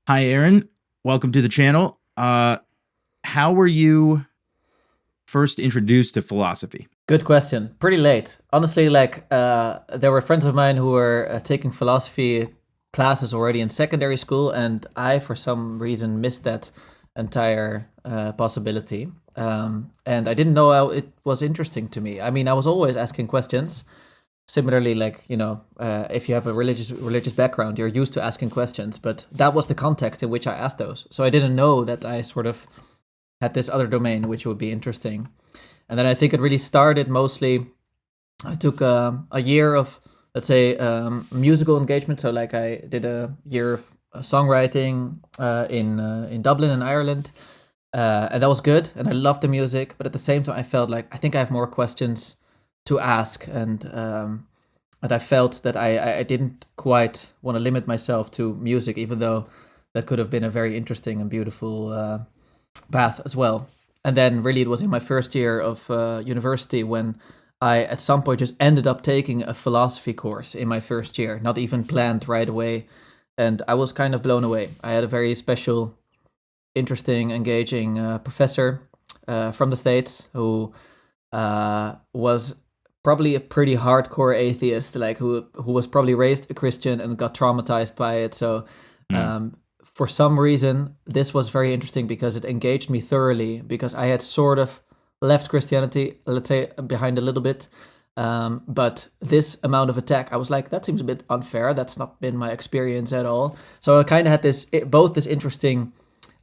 Hi, Aaron. Welcome to the channel. How were you first introduced to philosophy? Good question. Pretty late. Honestly, there were friends of mine who were taking philosophy classes already in secondary school, and I, for some reason, missed that entire possibility. And I didn't know how it was interesting to me. I mean, I was always asking questions. Similarly, if you have a religious background, you're used to asking questions, but that was the context in which I asked those. So I didn't know that I sort of had this other domain which would be interesting. And then I think it really started mostly. I took a year of, let's say, musical engagement. So like I did a year of songwriting in Dublin in Ireland, and that was good. And I loved the music, but at the same time, I felt like I think I have more questions to ask, and I felt that I didn't quite want to limit myself to music, even though that could have been a very interesting and beautiful path as well. And then really it was in my first year of university when I at some point just ended up taking a philosophy course in my first year, not even planned right away. And I was kind of blown away. I had a very special, interesting, engaging professor from the States who was probably a pretty hardcore atheist, like who was probably raised a Christian and got traumatized by it. So Mm. for some reason, this was very interesting because it engaged me thoroughly, because I had sort of left Christianity, let's say, behind a little bit. But this amount of attack, I was like, that seems a bit unfair. That's not been my experience at all. So I kind of had both this interesting,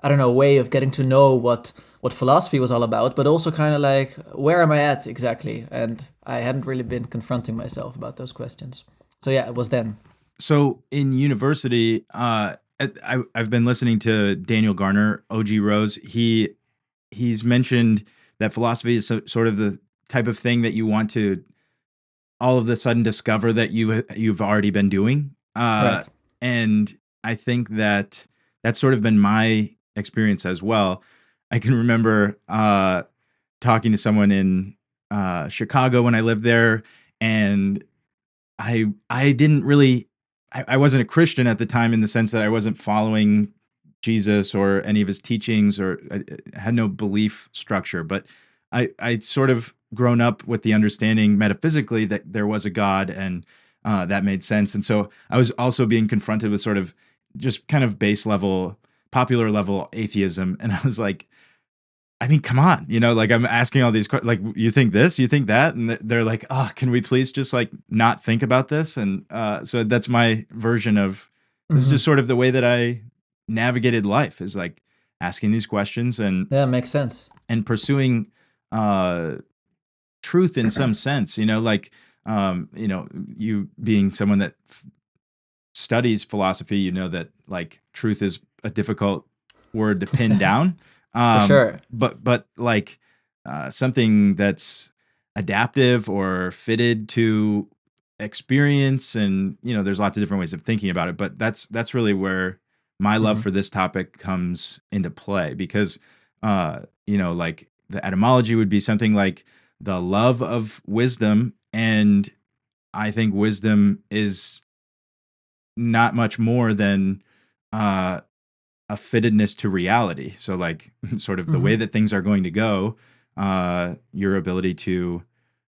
I don't know, way of getting to know what philosophy was all about, but also kind of like, where am I at exactly? And I hadn't really been confronting myself about those questions. So yeah, it was then. So in university, I've been listening to Daniel Garner, OG Rose. He's mentioned that philosophy is sort of the type of thing that you want to all of a sudden discover that you've already been doing. Right. And I think that that's sort of been my experience as well. I can remember talking to someone in Chicago when I lived there, and I didn't really I wasn't a Christian at the time, in the sense that I wasn't following Jesus or any of his teachings, or I had no belief structure. But I'd sort of grown up with the understanding metaphysically that there was a God, and that made sense. And so I was also being confronted with sort of just kind of base level, popular level atheism, and I was like, I mean, come on, like I'm asking all these questions, like, you think this, you think that, and they're like, oh, can we please just like not think about this? And so that's my version of, it's just Hmm. sort of the way that I navigated life, is like asking these questions Yeah, makes sense. and pursuing uh, truth in some sense, like, you being someone that studies philosophy, that like truth is a difficult word to pin down. For sure. But like something that's adaptive or fitted to experience, and there's lots of different ways of thinking about it. But that's really where my love Hmm. for this topic comes into play, because like the etymology would be something like the love of wisdom, and I think wisdom is not much more than uh, a fittedness to reality. So, like, sort of the way Hmm. that things are going to go, your ability to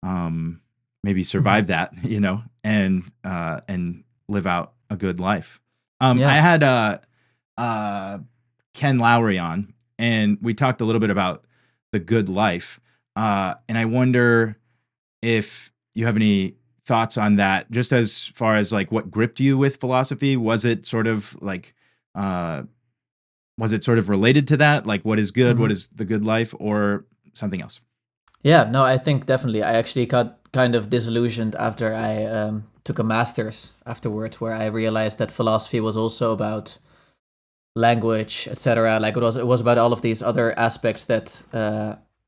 um, maybe Hmm. survive that, and live out a good life. I Yeah. had uh, Ken Lowry on, and we talked a little bit about the good life. And I wonder if you have any thoughts on that, just as far as like what gripped you with philosophy. Uh was it sort of related to that, like what is good, what Hmm. is the good life, or something else? Yeah, no, I think definitely. I actually got kind of disillusioned after I took a master's afterwards, where I realized that philosophy was also about language, etc. Like it was about all of these other aspects that,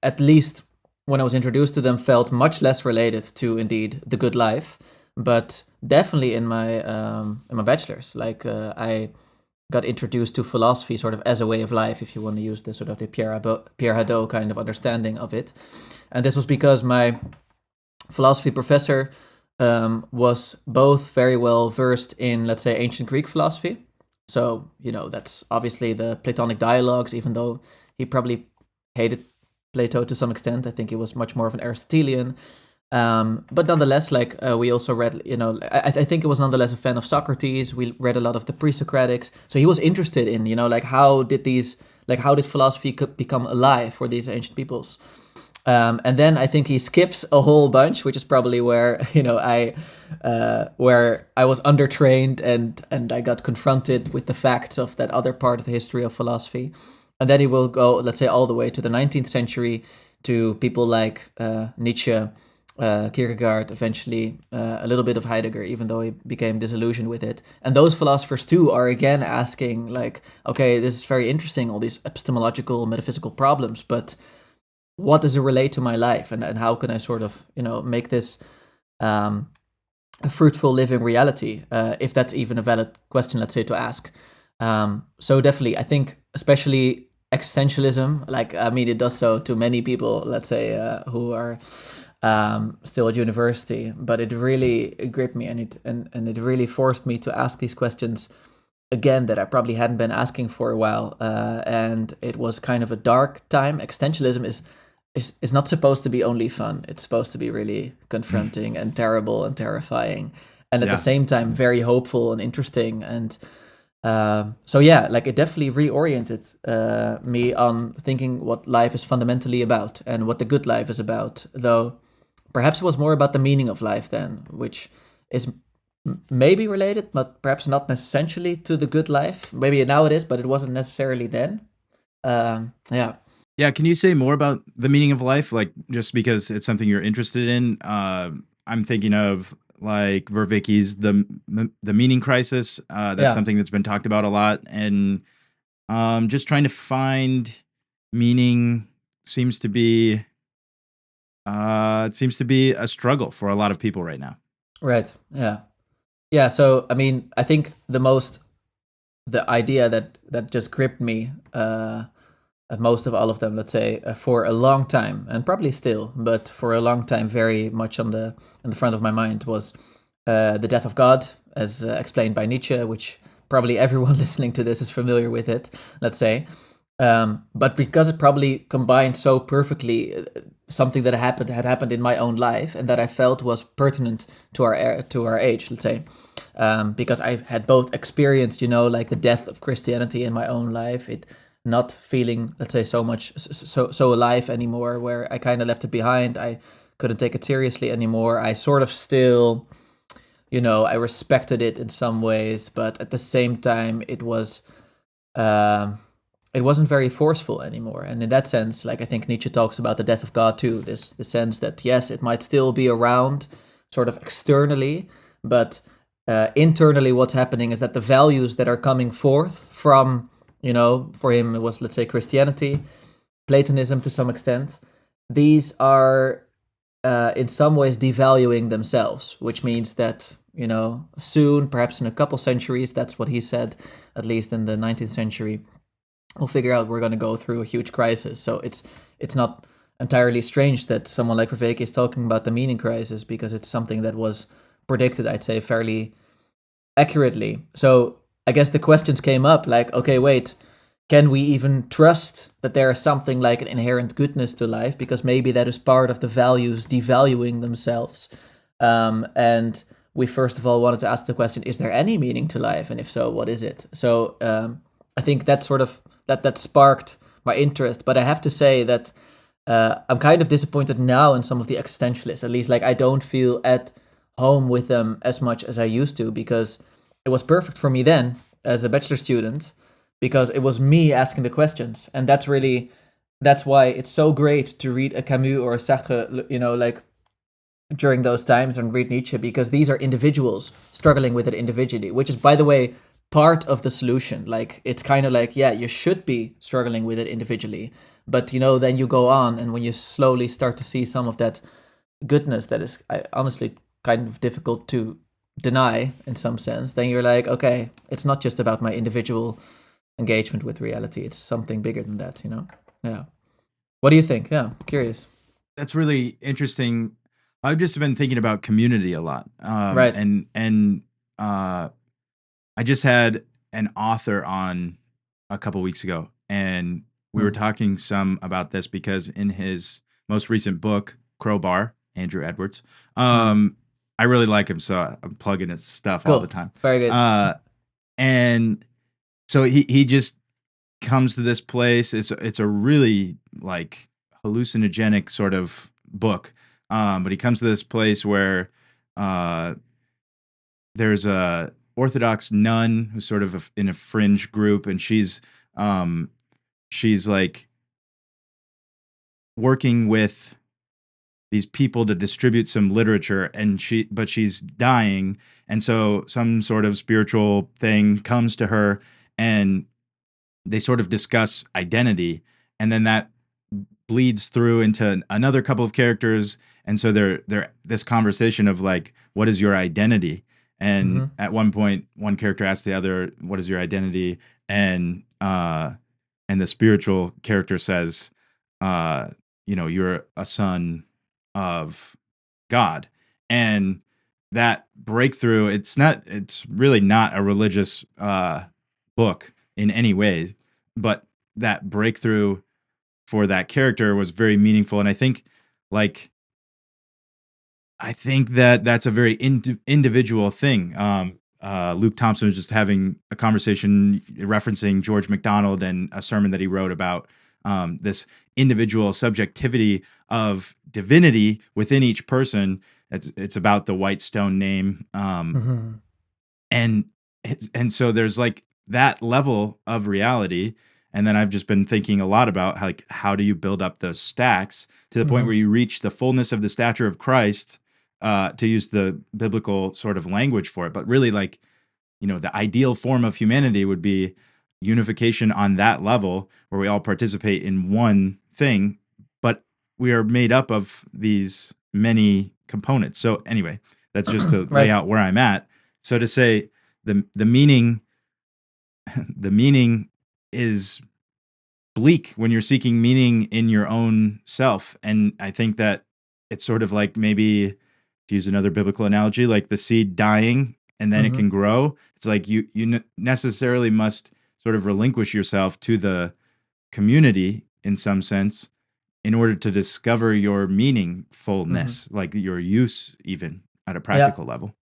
at least when I was introduced to them, felt much less related to indeed the good life. But definitely in my bachelor's, I got introduced to philosophy sort of as a way of life, if you want to use the sort of the Pierre Hadot kind of understanding of it. And this was because my philosophy professor was both very well versed in, let's say, ancient Greek philosophy. So, that's obviously the Platonic dialogues, even though he probably hated Plato to some extent. I think he was much more of an Aristotelian. But nonetheless, we also read, I think it was nonetheless a fan of Socrates. We read a lot of the pre-Socratics. So he was interested in, how did philosophy become alive for these ancient peoples? And then I think he skips a whole bunch, which is probably where where I was undertrained and I got confronted with the facts of that other part of the history of philosophy. And then he will go, let's say, all the way to the 19th century to people like Nietzsche, Kierkegaard, eventually a little bit of Heidegger, even though he became disillusioned with it. And those philosophers too are again asking, okay, this is very interesting, all these epistemological, metaphysical problems, but what does it relate to my life, and how can I sort of make this a fruitful living reality, if that's even a valid question, let's say, to ask. So definitely, I think especially existentialism, it does so to many people, let's say, who are still at university, but it really gripped me, and it really forced me to ask these questions again that I probably hadn't been asking for a while, and it was kind of a dark time. Existentialism is not supposed to be only fun. It's supposed to be really confronting and terrible and terrifying, and at the same time very hopeful and interesting. And so it definitely reoriented me on thinking what life is fundamentally about and what the good life is about. Though perhaps it was more about the meaning of life then, which is maybe related, but perhaps not essentially to the good life. Maybe now it is, but it wasn't necessarily then. Yeah. Yeah, can you say more about the meaning of life? Just because it's something you're interested in. I'm thinking of Vervicky's the meaning crisis. That's something that's been talked about a lot, and just trying to find meaning seems to be a struggle for a lot of people right now. Right. Yeah. So I think the idea that just gripped me. Most of all of them, let's say, for a long time, and probably still, but for a long time, very much in the front of my mind was the death of God, as explained by Nietzsche, which probably everyone listening to this is familiar with it, let's say. But because it probably combined so perfectly something that had happened in my own life and that I felt was pertinent to our age, let's say, because I had both experienced, the death of Christianity in my own life, it not feeling, let's say, so alive anymore, where I kind of left it behind. I couldn't take it seriously anymore. I sort of still, I respected it in some ways, but at the same time, it wasn't very forceful anymore. And in that sense, I think Nietzsche talks about the death of God too, the sense that, yes, it might still be around sort of externally, but internally what's happening is that the values that are coming forth from, for him it was, let's say, Christianity, Platonism to some extent, these are in some ways devaluing themselves, which means that, soon, perhaps in a couple centuries, that's what he said, at least in the 19th century, we'll figure out we're going to go through a huge crisis. So it's not entirely strange that someone like Vervaeke is talking about the meaning crisis, because it's something that was predicted, I'd say, fairly accurately. So I guess the questions came up okay, wait, can we even trust that there is something like an inherent goodness to life? Because maybe that is part of the values devaluing themselves. And we first of all wanted to ask the question, is there any meaning to life? And if so, what is it? So I think that sort of that sparked my interest. But I have to say that I'm kind of disappointed now in some of the existentialists. At least I don't feel at home with them as much as I used to, because it was perfect for me then as a bachelor student, because it was me asking the questions. And that's why it's so great to read a Camus or a Sartre, during those times, and read Nietzsche, because these are individuals struggling with it individually, which is, by the way, part of the solution. It's kind of you should be struggling with it individually, but then you go on, and when you slowly start to see some of that goodness that is honestly kind of difficult to deny in some sense, then you're okay, it's not just about my individual engagement with reality, it's something bigger than that. Yeah. What do you think? Yeah, curious. That's really interesting. I've just been thinking about community a lot, Right. And I just had an author on a couple weeks ago, and we were Hmm. talking some about this because in his most recent book, Crowbar, Andrew Edwards, Hmm. I really like him, so I'm plugging his stuff all the Cool. time. Very good. Uh, and so he just comes to this place. It's a really like hallucinogenic sort of book. But he comes to this place where uh, there's a Orthodox nun who's sort of in a fringe group, and um, she's like working with these people to distribute some literature, and she's dying, and so some sort of spiritual thing comes to her, and they sort of discuss identity, and then that bleeds through into another couple of characters, and so they're this conversation of like, what is your identity? And Hmm. at one point one character asks the other, what is your identity? And the spiritual character says, uh you're a son of God. And that breakthrough, it's really not a religious book in any ways, but that breakthrough for that character was very meaningful. And like I think that that's a very individual thing. Luke Thompson was just having a conversation referencing George MacDonald and a sermon that he wrote about this individual subjectivity of divinity within each person. It's about the white stone name, Hmm. and and so there's like that level of reality. And then I've just been thinking a lot about how do you build up those stacks to the point Hmm. where you reach the fullness of the stature of Christ, to use the biblical sort of language for it. But really, like, the ideal form of humanity would be unification on that level where we all participate in one thing, but we are made up of these many components. So anyway, that's just to lay Right. out where I'm at. So to say the meaning the meaning is bleak when you're seeking meaning in your own self. And I think that it's sort of like, maybe to use another biblical analogy, like the seed dying and then it Hmm. can grow. It's like you necessarily must sort of relinquish yourself to the community in some sense in order to discover your Hmm. meaningfulness, like your use even at a Yeah. practical level.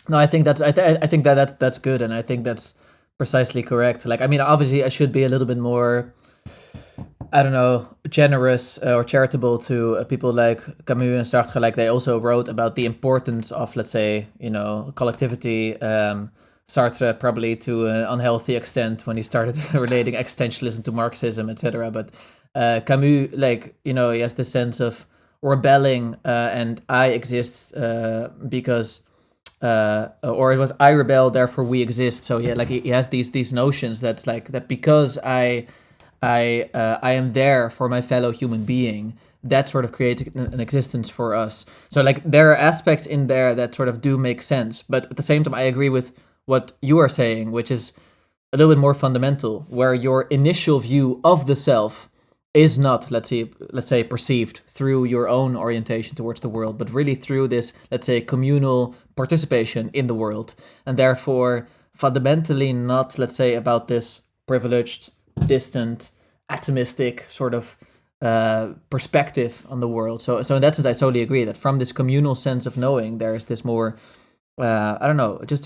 No, I think I think that's good, and I think that's precisely correct. Like, I mean, obviously, I should be a little bit more, I don't know, generous or charitable to people like Camus and Sartre. Like, they also wrote about the importance of, let's say, collectivity. Sartre probably to an unhealthy extent when he started relating existentialism to Marxism, etc. But Camus, like, he has this sense of rebelling, and I exist because or it was I rebel, therefore we exist. So yeah, like he has these notions that's like that because I am there for my fellow human being. That sort of creates an existence for us. So like there are aspects in there that sort of do make sense, but at the same time, I agree with what you are saying, which is a little bit more fundamental, where your initial view of the self is not, let's say perceived through your own orientation towards the world, but really through this, let's say, communal participation in the world, and therefore fundamentally not, let's say, about this privileged, distant, atomistic sort of perspective on the world. So in that sense, I totally agree that from this communal sense of knowing, there's this more I don't know, just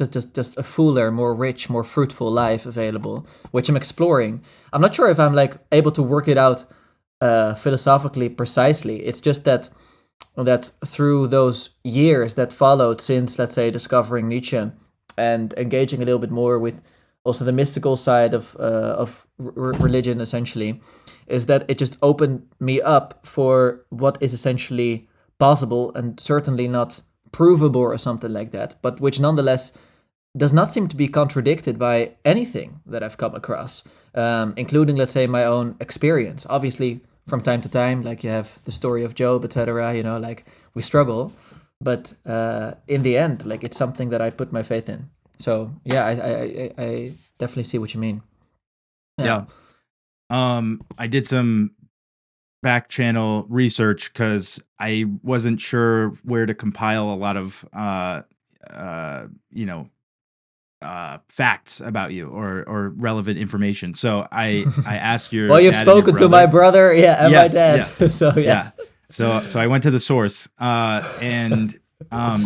a fuller, more rich, more fruitful life available, which I'm exploring. I'm not sure if I'm like able to work it out philosophically precisely. It's just that through those years that followed since, let's say, discovering Nietzsche and engaging a little bit more with also the mystical side of religion, essentially, is that it just opened me up for what is essentially possible and certainly not provable or something like that, but which nonetheless does not seem to be contradicted by anything that I've come across, including, let's say, my own experience. Obviously, from time to time, like you have the story of Job, etc. Like we struggle, but in the end, like it's something that I put my faith in. So yeah, I definitely see what you mean. Yeah. Yeah. I did some back channel research because I wasn't sure where to compile a lot of you know facts about you or relevant information. So I asked your Well, you've dad and your spoken to my brother. brother, yeah, and my Yes, dad. yes, So yeah. yes, So I went to the source, and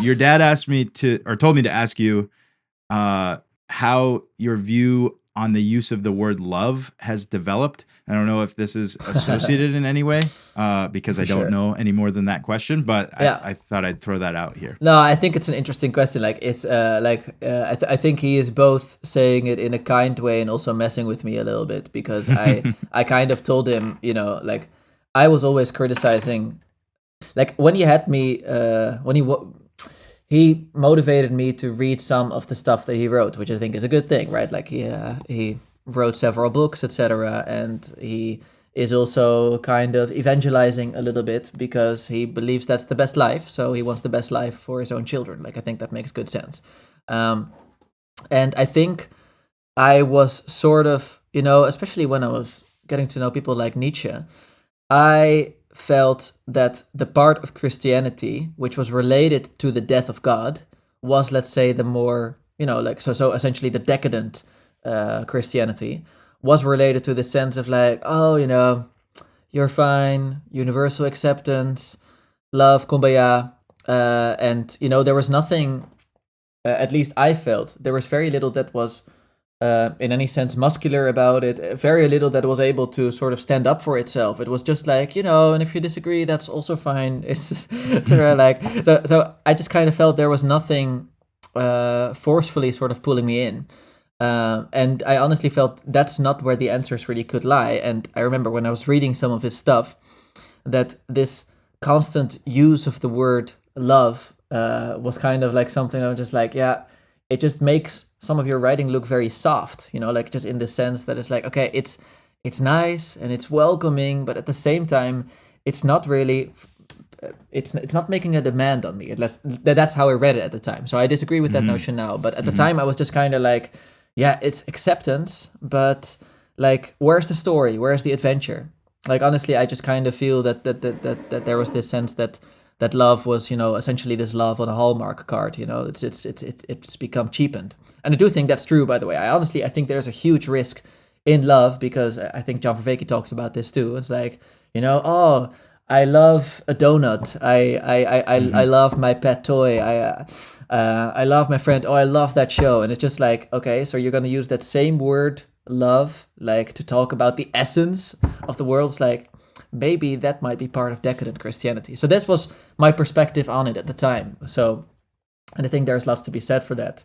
your dad asked me to, or told me to ask you, how your view on the use of the word love has developed. I don't know if this is associated in any way, because for I don't sure. know any more than that question, but Yeah. I thought I'd throw that out here. No, I think it's an interesting question. Like, it's I think he is both saying it in a kind way and also messing with me a little bit, because I kind of told him, like, I was always criticizing, like, when he had me, he motivated me to read some of the stuff that he wrote, which I think is a good thing, right? Like, he wrote several books, etc., and he is also kind of evangelizing a little bit because he believes that's the best life. So he wants the best life for his own children. Like, I think that makes good sense. Um, and I think I was sort of, especially when I was getting to know people like Nietzsche, I felt that the part of Christianity which was related to the death of God was, let's say, the more, like, so essentially the decadent Christianity was related to the sense of, like, oh, you're fine, universal acceptance, love, kumbaya, and there was nothing. At least I felt there was very little that was in any sense muscular about it. Very little that was able to sort of stand up for itself. It was just like, and if you disagree, that's also fine. It's sort of like, so I just kind of felt there was nothing forcefully sort of pulling me in. And I honestly felt that's not where the answers really could lie. And I remember when I was reading some of his stuff, that this constant use of the word love was kind of like something I was just like, yeah, it just makes some of your writing look very soft, like, just in the sense that it's like, okay, it's nice and it's welcoming, but at the same time, it's not really, it's not making a demand on me. That's how I read it at the time. So I disagree with that Hmm. notion now, but at the Hmm. time I was just kind of like, yeah, it's acceptance, but, like, where's the story? Where's the adventure? Like, honestly, I just kind of feel that there was this sense that love was, essentially this love on a Hallmark card. It's become cheapened, and I do think that's true. By the way, I think there's a huge risk in love, because I think John Vervaeke talks about this too. It's like, oh, I love a donut. I Hmm. love my pet toy. I love my friend. Oh, I love that show. And it's just like, okay, so you're gonna use that same word, love, like, to talk about the essence of the world. It's like, maybe that might be part of decadent Christianity. So this was my perspective on it at the time. So, and I think there's lots to be said for that.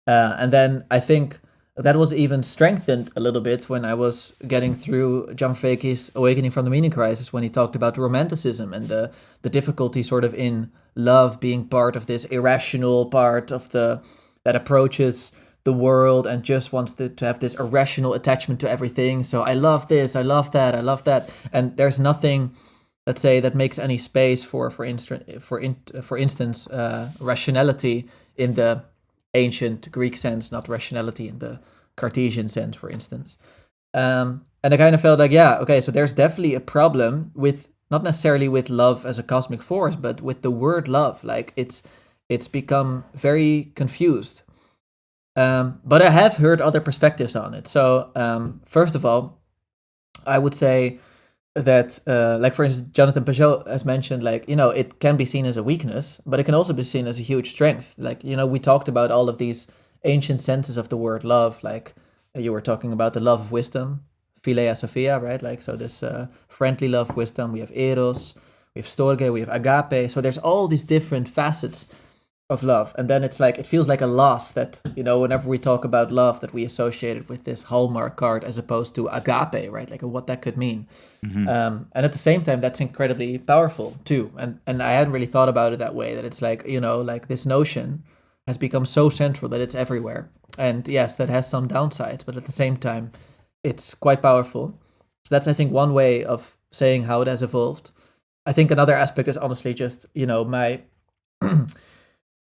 And then I think that was even strengthened a little bit when I was getting through John Vervaeke's Awakening from the Meaning Crisis, when he talked about romanticism and the difficulty sort of in love being part of this irrational part of that approaches the world and just wants to have this irrational attachment to everything. So I love this, I love that, I love that, and there's nothing, let's say, that makes any space for instance, rationality in the ancient Greek sense, not rationality in the Cartesian sense, for instance. And I kind of felt like, yeah, okay, so there's definitely a problem with, not necessarily with love as a cosmic force, but with the word love. Like, it's become very confused. But I have heard other perspectives on it. So, first of all, I would say that, like, for instance, Jonathan Pajot has mentioned, like, it can be seen as a weakness, but it can also be seen as a huge strength. Like, we talked about all of these ancient senses of the word love. Like, you were talking about the love of wisdom, philia sophia, right? Like, so this friendly love of wisdom. We have eros, we have storge, we have agape. So there's all these different facets of love, and then it's like, it feels like a loss that, whenever we talk about love, that we associate it with this Hallmark card as opposed to agape, right? Like, what that could mean. Hmm. And at the same time, that's incredibly powerful too. And I hadn't really thought about it that way, that it's like, like, this notion has become so central that it's everywhere. And yes, that has some downsides, but at the same time, it's quite powerful. So that's, I think, one way of saying how it has evolved. I think another aspect is honestly just, my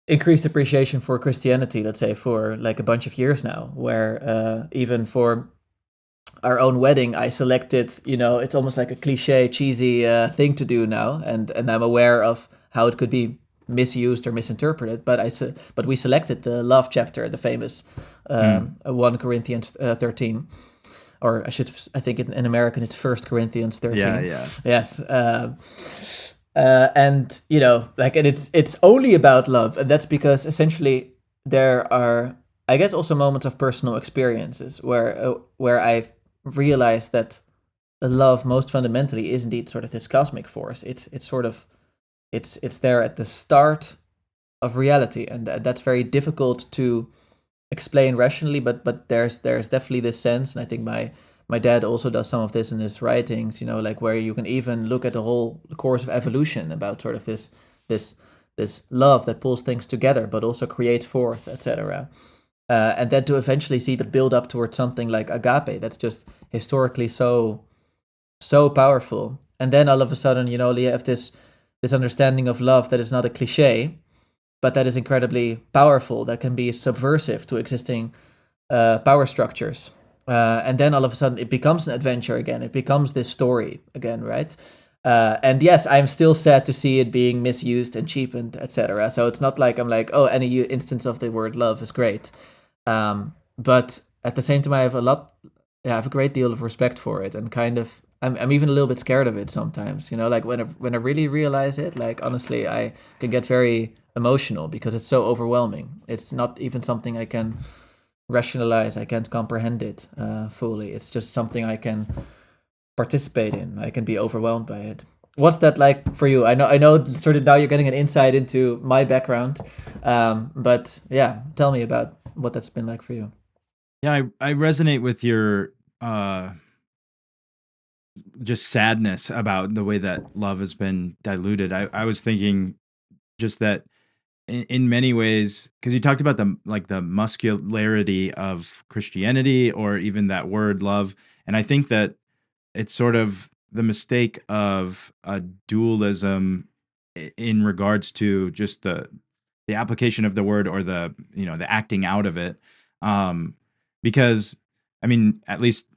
increased appreciation for Christianity, let's say, for like a bunch of years now, where even for our own wedding, I selected, it's almost like a cliche, cheesy thing to do now, and I'm aware of how it could be misused or misinterpreted. But we selected the love chapter, the famous 1 Corinthians 13, or I think in American it's 1 Corinthians 13. Yeah. Yes. And and it's only about love, and that's because essentially there are, I guess, also moments of personal experiences where I've realized that love most fundamentally is indeed sort of this cosmic force. It's sort of it's there at the start of reality, and that's very difficult to explain rationally. But there's definitely this sense, and I think my dad also does some of this in his writings. Like where you can even look at the course of evolution about sort of this love that pulls things together, but also creates forth, etc. And then to eventually see the build up towards something like agape, that's just historically so powerful. And then all of a sudden, you have this understanding of love that is not a cliche, but that is incredibly powerful, that can be subversive to existing power structures. And then all of a sudden it becomes an adventure again. It becomes this story again, right? And yes, I'm still sad to see it being misused and cheapened, etc. So it's not like I'm like, oh, any instance of the word love is great. But at the same time, I have a great deal of respect for it, and kind of, I'm even a little bit scared of it sometimes. Like when I really realize it, like honestly, I can get very emotional because it's so overwhelming. It's not even something I can rationalize. I can't comprehend it fully. It's just something I can participate in. I can be overwhelmed by it. What's that like for you? I know sort of now you're getting an insight into my background. But yeah, tell me about what that's been like for you. Yeah, I resonate with your just sadness about the way that love has been diluted. I was thinking just that in many ways, because you talked about the muscularity of Christianity, or even that word love, and I think that it's sort of the mistake of a dualism in regards to just the application of the word, or the acting out of it, because I mean, at least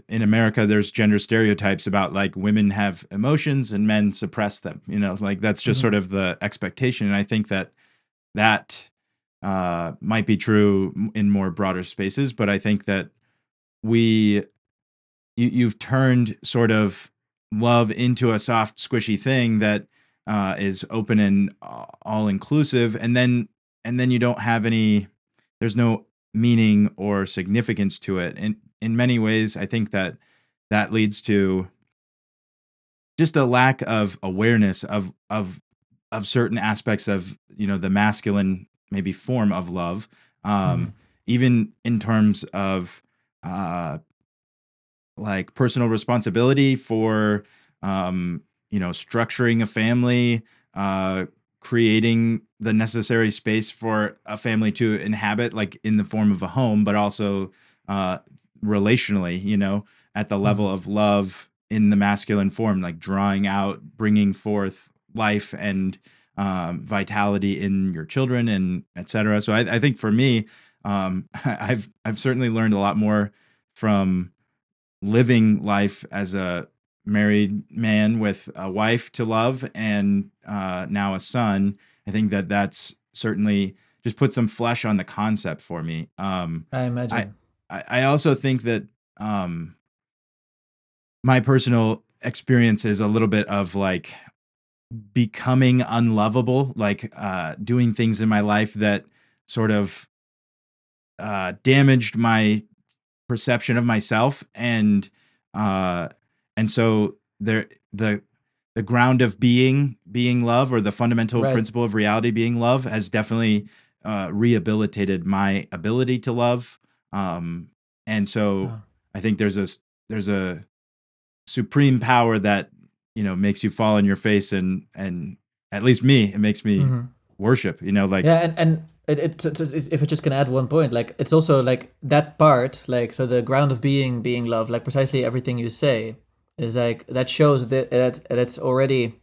in America, there's gender stereotypes about like women have emotions and men suppress them. Like that's just sort of the expectation, and I think that might be true in more broader spaces, but I think that you've turned sort of love into a soft, squishy thing that is open and all inclusive, and then you don't have any. There's no meaning or significance to it, and in many ways, I think that leads to just a lack of awareness of certain aspects of the masculine maybe form of love, even in terms of like personal responsibility for structuring a family, creating the necessary space for a family to inhabit, like in the form of a home, but also relationally, at the level of love in the masculine form, like drawing out, bringing forth life and vitality in your children, and etc. So I think for me, I've certainly learned a lot more from living life as a married man with a wife to love, and now a son. I think that that's certainly just put some flesh on the concept for me. I imagine. I also think that my personal experience is a little bit of like becoming unlovable, like doing things in my life that sort of damaged my perception of myself, and so the ground of being love, or the fundamental Right. principle of reality being love, has definitely rehabilitated my ability to love, and so Oh. I think there's a supreme power that makes you fall on your face, and at least me, it makes me worship, like Yeah, and if I just can add one point, like it's also like that part, like so the ground of being love, like precisely everything you say is like that shows that it's already,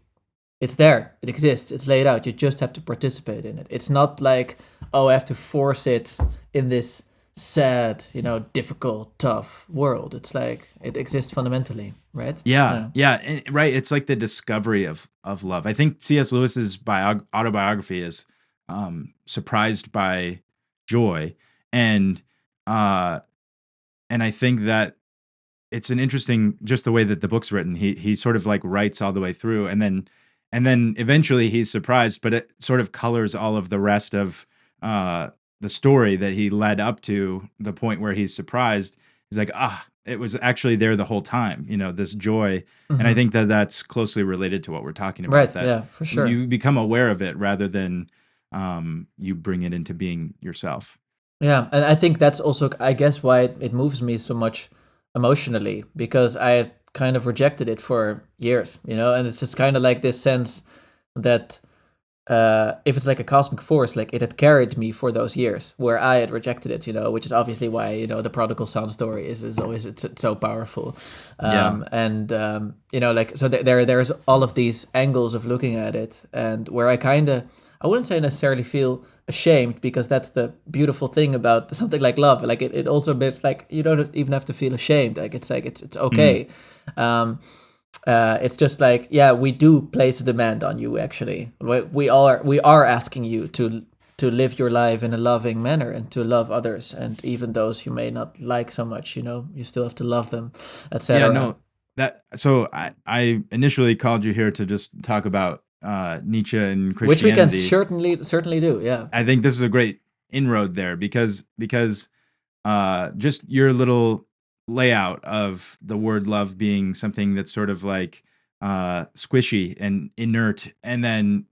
it's there, it exists, it's laid out. You just have to participate in it. It's not like, oh, I have to force it in this sad, difficult, tough world. It's like it exists fundamentally, right? Yeah, Yeah. yeah, right. It's like the discovery of love. I think C.S. Lewis's autobiography is surprised by joy, and uh, and I think that it's an interesting just the way that the book's written. He sort of like writes all the way through, and then eventually he's surprised, but it sort of colors all of the rest of uh, the story that he led up to the point where he's surprised. He's like, it was actually there the whole time. This joy, and I Hmm. think that that's closely related to what we're talking about. Right. That Yeah, for sure. you become aware of it rather than you bring it into being yourself. Yeah, and I think that's also, I guess, why it moves me so much emotionally, because I had kind of rejected it for years, and it's just kind of like this sense that if it's like a cosmic force, like it had carried me for those years where I had rejected it, which is obviously why the prodigal son story is always it's so powerful, Yeah. and like so there's all of these angles of looking at it, and where I wouldn't say necessarily feel ashamed, because that's the beautiful thing about something like love. Like it also makes like you don't even have to feel ashamed. Like it's Mm. okay. Um, it's just like, yeah, we do place a demand on you. Actually, we are asking you to live your life in a loving manner and to love others, and even those you may not like so much. You still have to love them, Yeah, etc. no, that so I initially called you here to just talk about Nietzsche and Which we can Christianity. certainly do. Yeah. I think this is a great inroad there because just your little layout of the word love being something that's sort of like squishy and inert, and then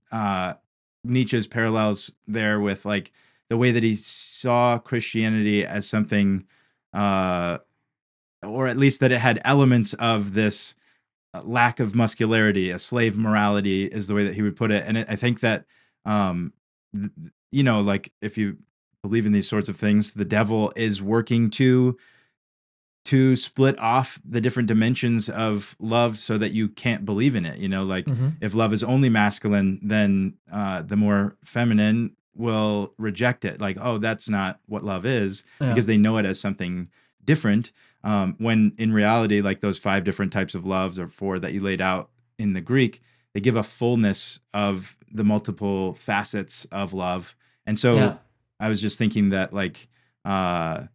Nietzsche's parallels there with like the way that he saw Christianity as something uh or at least that it had elements of this lack of muscularity, a slave morality is the way that he would put it. And I think that, um, like if you believe in these sorts of things, the devil is working to split off the different dimensions of love so that you can't believe in it. Like Hmm. if love is only masculine, then the more feminine will reject it. Like, oh, that's not what love is, Yeah. because they know it as something different. When in reality, like those 5 different types of loves or 4 that you laid out in the Greek, they give a fullness of the multiple facets of love. And Yeah. so I was just thinking that like, there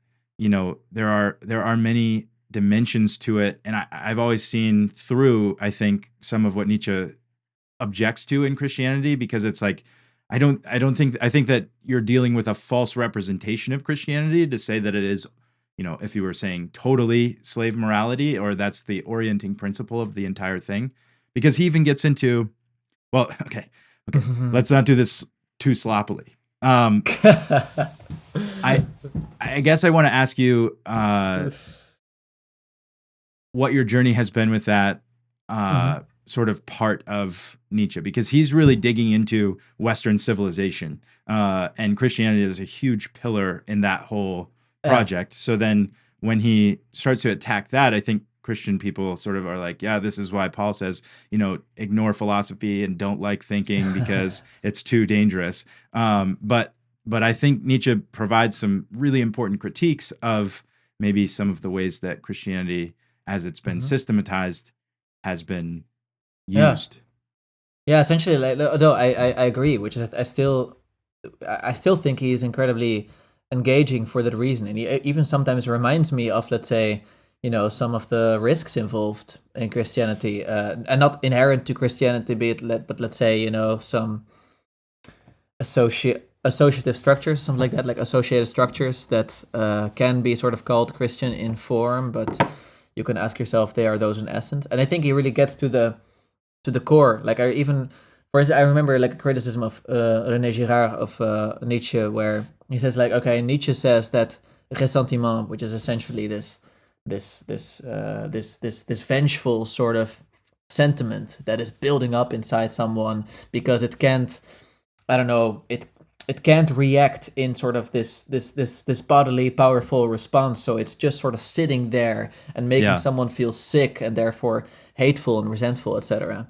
are many dimensions to it, and I've always seen through, I think, some of what Nietzsche objects to in Christianity, because it's like I think that you're dealing with a false representation of Christianity to say that it is, if you were saying totally slave morality, or that's the orienting principle of the entire thing, because he even gets into, well, okay, let's not do this too sloppily. I I guess I want to ask you what your journey has been with that Hmm. sort of part of Nietzsche, because he's really digging into Western civilization, and Christianity is a huge pillar in that whole Yeah. project. So then when he starts to attack that, I think Christian people sort of are like, yeah, this is why Paul says, ignore philosophy and don't like thinking because it's too dangerous. But I think Nietzsche provides some really important critiques of maybe some of the ways that Christianity, as it's been Hmm. systematized, has been Yeah. used. Yeah. Essentially, like, no, I agree. Which is, I still think he's incredibly engaging for that reason, and he even sometimes reminds me of, let's say, some of the risks involved in Christianity, and not inherent to Christianity, but let's say, some associative structures, something like that, like associated structures that can be sort of called Christian in form, but you can ask yourself, they are those in essence. And I think he really gets to the core. Like for instance, I remember like a criticism of René Girard of Nietzsche, where he says like, okay, Nietzsche says that ressentiment, which is essentially this vengeful sort of sentiment that is building up inside someone because it can't, I don't know, it can't react in sort of this bodily powerful response, so it's just sort of sitting there and making Yeah. someone feel sick and therefore hateful and resentful, etc.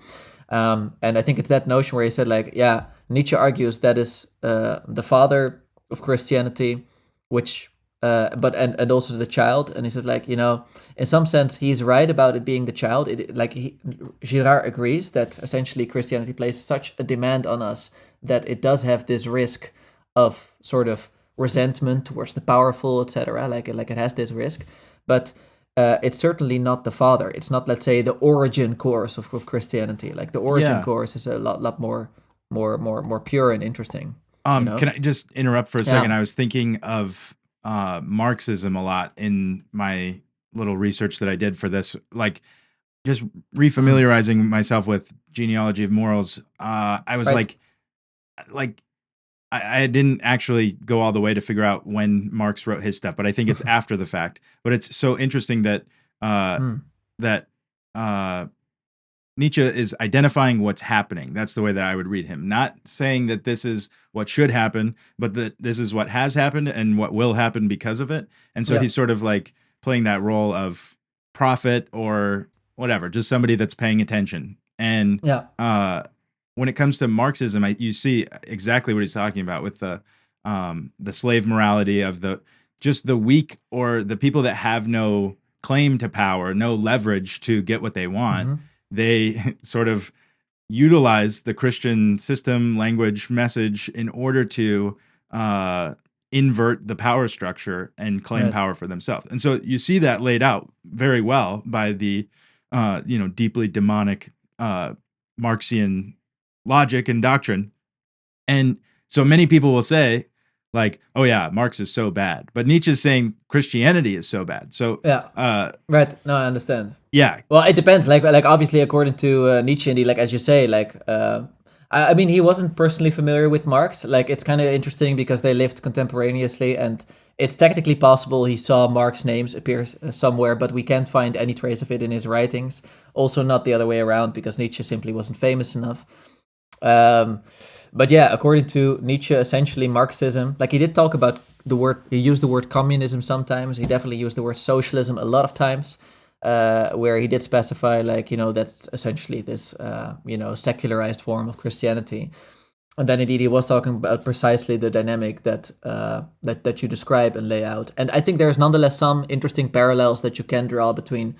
And I think it's that notion where he said like, yeah, Nietzsche argues that is the father of Christianity, which but also the child. And he says like, in some sense he's right about it being the child. Girard agrees that essentially Christianity places such a demand on us that it does have this risk of sort of resentment towards the powerful, etc. Like it has this risk, but it's certainly not the father. It's not, let's say, the origin course of Christianity. Like the origin course is a lot more pure and interesting. Can I just interrupt for a second? Yeah. I was thinking of Marxism a lot in my little research that I did for this, like just refamiliarizing myself with genealogy of morals. I was Right. like I didn't actually go all the way to figure out when Marx wrote his stuff, but I think it's after the fact. But it's so interesting that that Nietzsche is identifying what's happening. That's the way that I would read him. Not saying that this is what should happen, but that this is what has happened and what will happen because of it. And so Yeah. he's sort of like playing that role of prophet or whatever, just somebody that's paying attention. And Yeah. when it comes to Marxism, you see exactly what he's talking about with the slave morality of the weak or the people that have no claim to power, no leverage to get what they want. Mm-hmm. They sort of utilize the Christian system, language, message in order to invert the power structure and claim Right. power for themselves. And so you see that laid out very well by the deeply demonic Marxian logic and doctrine. And so many people will say, like, oh yeah, Marx is so bad. But Nietzsche's saying Christianity is so bad. So right. No, I understand. Yeah. Well, it depends. Like obviously, according to Nietzsche, indeed, like as you say, like I mean, he wasn't personally familiar with Marx. Like it's kind of interesting because they lived contemporaneously, and it's technically possible he saw Marx names appear somewhere, but we can't find any trace of it in his writings. Also, not the other way around because Nietzsche simply wasn't famous enough. But yeah, according to Nietzsche, essentially Marxism, like he did talk about he used the word communism sometimes. He definitely used the word socialism a lot of times. Where he did specify, like, that's essentially this, secularized form of Christianity. And then indeed he was talking about precisely the dynamic that you describe and lay out. And I think there's nonetheless some interesting parallels that you can draw between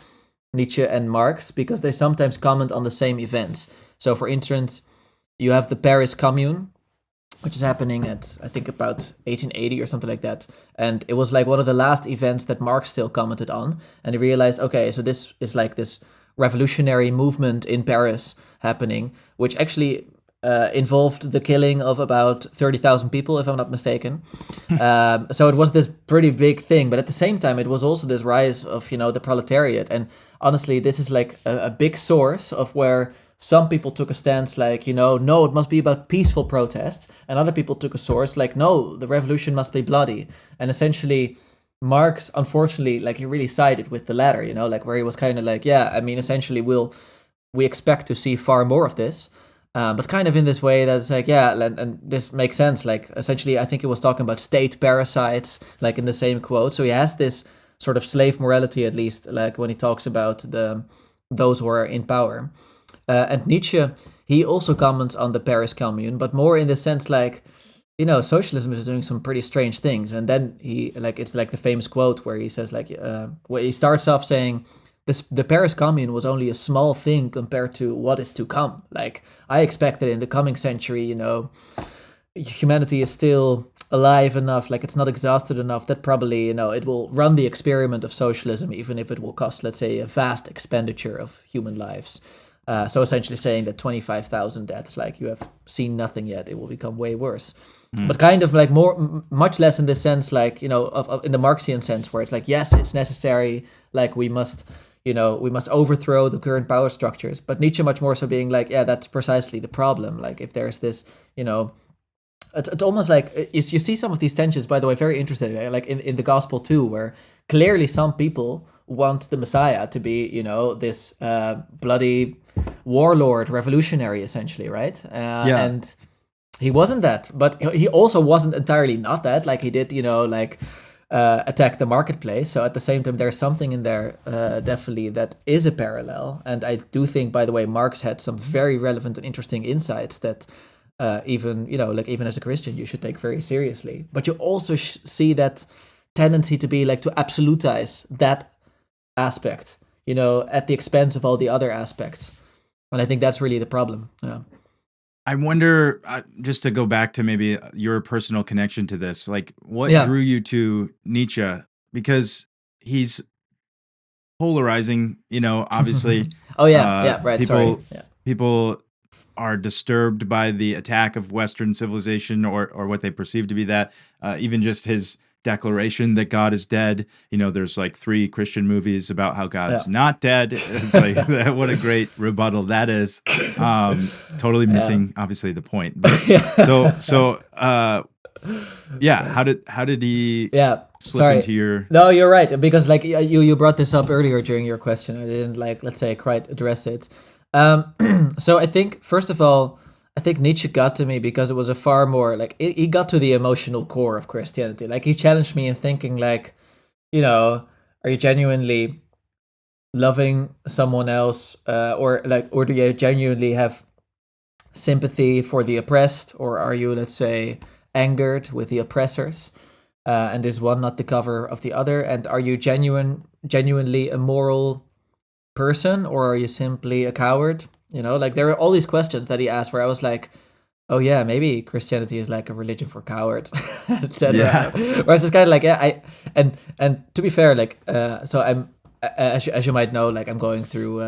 Nietzsche and Marx because they sometimes comment on the same events. So, for instance, you have the Paris Commune, which is happening at, I think, about 1880 or something like that. And it was like one of the last events that Marx still commented on. And he realized, okay, so this is like this revolutionary movement in Paris happening, which actually involved the killing of about 30,000 people, if I'm not mistaken. So it was this pretty big thing. But at the same time, it was also this rise of, the proletariat. And honestly, this is like a big source of where some people took a stance like, no, it must be about peaceful protests. And other people took a source like, no, the revolution must be bloody. And essentially, Marx, unfortunately, like he really sided with the latter, like where he was kind of like, yeah, I mean, essentially, we expect to see far more of this. But kind of in this way that's like, yeah, and this makes sense. Like, essentially, I think he was talking about state parasites, like in the same quote. So he has this sort of slave morality, at least, like when he talks about those who are in power. And Nietzsche, he also comments on the Paris Commune, but more in the sense like, socialism is doing some pretty strange things. And then it's like the famous quote where he says like, where he starts off saying, the Paris Commune was only a small thing compared to what is to come. Like, I expect that in the coming century, humanity is still alive enough, like it's not exhausted enough, that probably, it will run the experiment of socialism, even if it will cost, let's say, a vast expenditure of human lives. So essentially saying that 25,000 deaths, like you have seen nothing yet, it will become way worse. But kind of like much less in the sense, like, in the Marxian sense, where it's like, yes, it's necessary, like we must overthrow the current power structures. But Nietzsche much more so being like, yeah, that's precisely the problem. Like if there's this, it's almost like you see some of these tensions, by the way, very interesting, like in the gospel too, where clearly some people want the Messiah to be, this bloody warlord, revolutionary, essentially, right? And he wasn't that, but he also wasn't entirely not that. Like he did, attack the marketplace. So at the same time, there's something in there definitely that is a parallel. And I do think, by the way, Marx had some very relevant and interesting insights that even as a Christian, you should take very seriously. But you also see that tendency to be like to absolutize that aspect, at the expense of all the other aspects. And I think that's really the problem. Yeah. I wonder, just to go back to maybe your personal connection to this, like what Yeah. drew you to Nietzsche? Because he's polarizing, obviously. Oh yeah, yeah, right. Sorry. People Yeah. people are disturbed by the attack of Western civilization, or what they perceive to be that. Even just his declaration that God is dead. There's like 3 Christian movies about how God's Yeah. not dead. It's like what a great rebuttal that is. Totally missing, obviously, the point. But yeah. How did he Yeah. slip Sorry. into your? No, you're right, because like you brought this up earlier during your question. I didn't, like, let's say, quite address it. So I think, first of all, I think Nietzsche got to me because it was a far more like he got to the emotional core of Christianity. Like, he challenged me in thinking, like, are you genuinely loving someone else, or do you genuinely have sympathy for the oppressed, or are you, let's say, angered with the oppressors? And is one not the cover of the other? And are you genuinely a moral person, or are you simply a coward? Like, there are all these questions that he asked where I was like, oh yeah, maybe Christianity is like a religion for cowards, etc. Yeah. Whereas it's kind of like, yeah, and to be fair, like, so I'm, as you might know, like, I'm going through,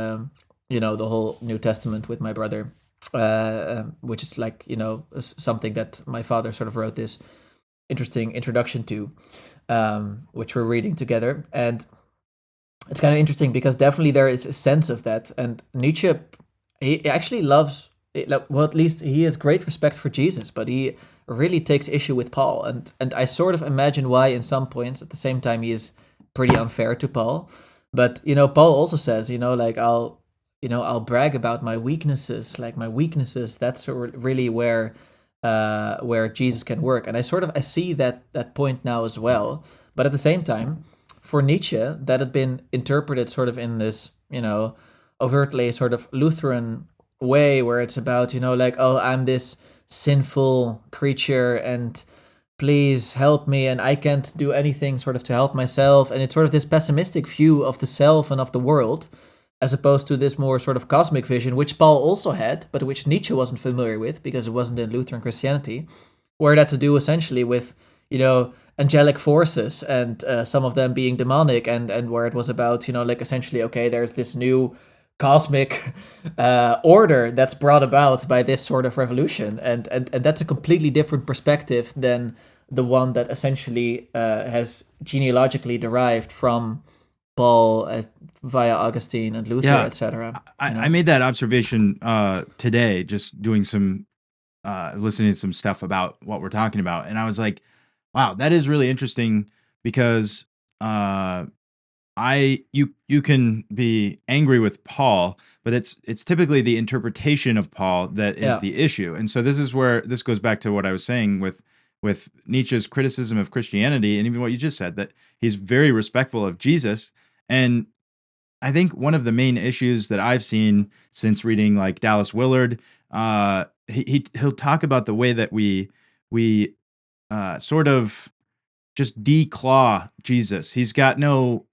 the whole New Testament with my brother, which is like, something that my father sort of wrote this interesting introduction to, which we're reading together. And it's kind of interesting because definitely there is a sense of that. And Nietzsche, he actually loves, well, at least he has great respect for Jesus, but he really takes issue with Paul. And I sort of imagine why in some points. At the same time, he is pretty unfair to Paul. But, Paul also says, like, I'll brag about my weaknesses, like my weaknesses. That's really where Jesus can work. And I see that point now as well. But at the same time, for Nietzsche, that had been interpreted sort of in this, overtly sort of Lutheran way, where it's about, like, oh, I'm this sinful creature and please help me, and I can't do anything sort of to help myself. And it's sort of this pessimistic view of the self and of the world, as opposed to this more sort of cosmic vision, which Paul also had, but which Nietzsche wasn't familiar with because it wasn't in Lutheran Christianity, where it had to do essentially with, angelic forces, and some of them being demonic, and where it was about, like, essentially, okay, there's this new cosmic order that's brought about by this sort of revolution, and that's a completely different perspective than the one that essentially has genealogically derived from Paul via Augustine and Luther, Yeah. etc. I made that observation today, just doing some listening to some stuff about what we're talking about, and I was like, wow, that is really interesting, because you can be angry with Paul, but it's typically the interpretation of Paul that is the issue. And so this is where this goes back to what I was saying with Nietzsche's criticism of Christianity, and even what you just said, that he's very respectful of Jesus. And I think one of the main issues that I've seen since reading like Dallas Willard, he'll talk about the way that we sort of just declaw Jesus. He's got no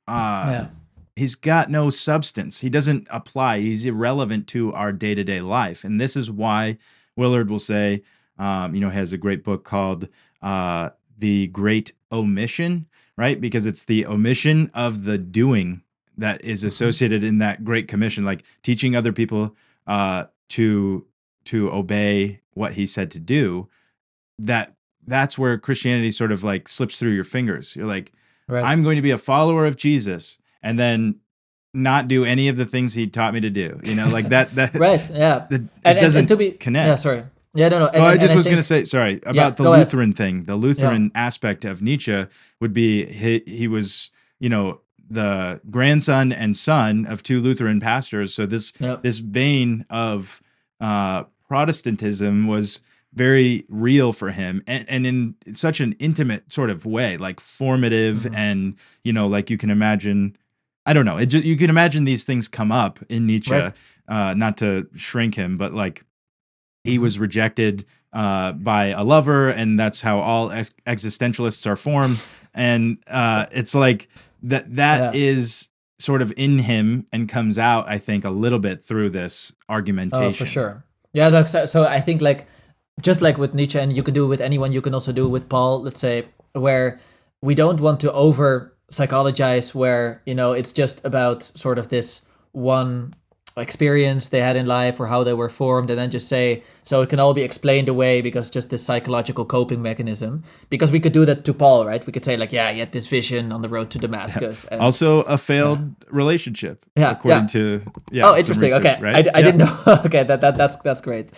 substance. He doesn't apply. He's irrelevant to our day-to-day life. And this is why Willard will say, has a great book called The Great Omission, right? Because it's the omission of the doing that is associated in that Great Commission, like teaching other people to obey what he said to do. That's where Christianity sort of like slips through your fingers. You're like, right, I'm going to be a follower of Jesus, and then not do any of the things he taught me to do. Like that right, yeah. It doesn't to be, connect. Yeah, sorry. Yeah, no. Well, I just was going to say, sorry, about the Lutheran ahead. thing. The Lutheran aspect of Nietzsche would be he was, the grandson and son of 2 Lutheran pastors. So this vein of Protestantism was very real for him, and in such an intimate sort of way, like formative, and like you can imagine, I don't know, you can imagine these things come up in Nietzsche, right. Not to shrink him, but like he was rejected by a lover, and that's how all existentialists are formed. And it's like that Yeah. is sort of in him and comes out, I think, a little bit through this Oh, for argumentation. sure. Yeah, so I think like just like with Nietzsche, and you can do it with anyone, you can also do it with Paul, let's say, where we don't want to over psychologize, where, it's just about sort of this one experience they had in life or how they were formed, and then just say, so it can all be explained away because just this psychological coping mechanism. Because we could do that to Paul, right? We could say, like, yeah, he had this vision on the road to Damascus. And Also, a failed relationship, yeah, according yeah. to Oh, some interesting. research, Okay, right? I didn't know. Okay, that's great.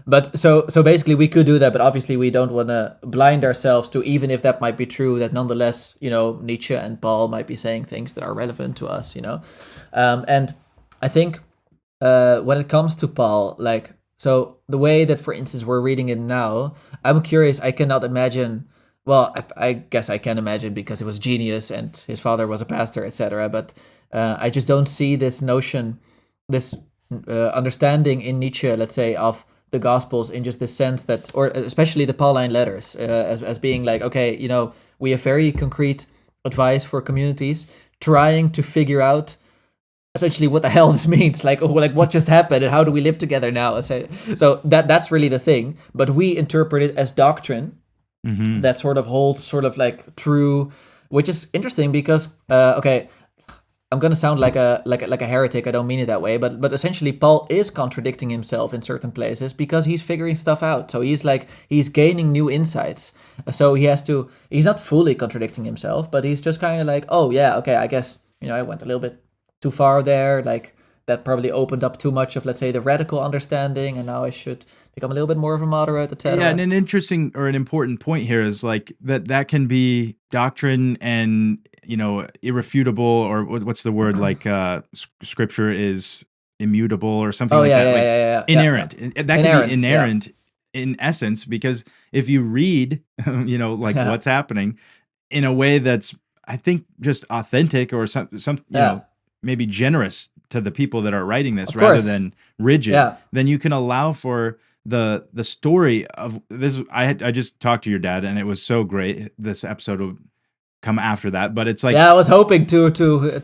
But so basically, we could do that, but obviously, we don't want to blind ourselves to, even if that might be true, that nonetheless, Nietzsche and Paul might be saying things that are relevant to us. And I think when it comes to Paul, like, so the way that, for instance, we're reading it now, I'm curious. I cannot imagine. Well, I guess I can imagine because he was genius and his father was a pastor, etc. But I just don't see this notion, this understanding in Nietzsche, let's say, of the Gospels in just the sense that, or especially the Pauline letters, as being like, okay, we have very concrete advice for communities trying to figure out essentially what the hell this means, like, what just happened and how do we live together now. So that's really the thing, but we interpret it as doctrine that sort of holds sort of like true, which is interesting because okay, I'm gonna sound like a heretic. I don't mean it that way, but essentially Paul is contradicting himself in certain places because he's figuring stuff out. So he's gaining new insights. So he's not fully contradicting himself, but he's just kind of like, oh yeah, okay, I guess I went a little bit too far there. Like that probably opened up too much of, let's say, the radical understanding, and now I should become a little bit more of a moderate, etc. Yeah, and an interesting or an important point here is like that can be doctrine and irrefutable, or what's the word, like scripture is immutable or something Oh like yeah, that, yeah, like yeah, yeah, yeah, yeah. inerrant. That can be Inerrant, yeah. inerrant in essence, because if you read like Yeah, what's happening in a way that's, I think, just authentic, or some yeah, maybe generous to the people that are writing this of rather course. than rigid, Yeah. then you can allow for the story of this. I just talked to your dad, and it was so great. This episode will come after that, but it's like, Yeah, I was hoping to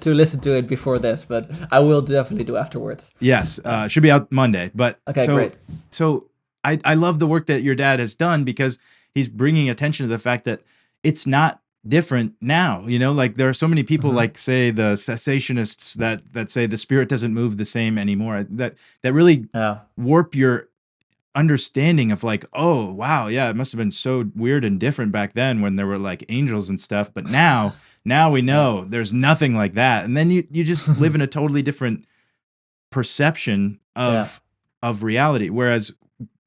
listen to it before this, but I will definitely do afterwards. yes, should be out Monday. But Okay, great. so I love the work that your dad has done, because he's bringing attention to the fact that it's not different now. Like there are so many people, like say the cessationists that say the spirit doesn't move the same anymore, that really Yeah. warp your understanding of like, oh wow, yeah, it must have been so weird and different back then when there were like angels and stuff, but now we know there's nothing like that. And then you just live in a totally different perception Yeah. of reality, whereas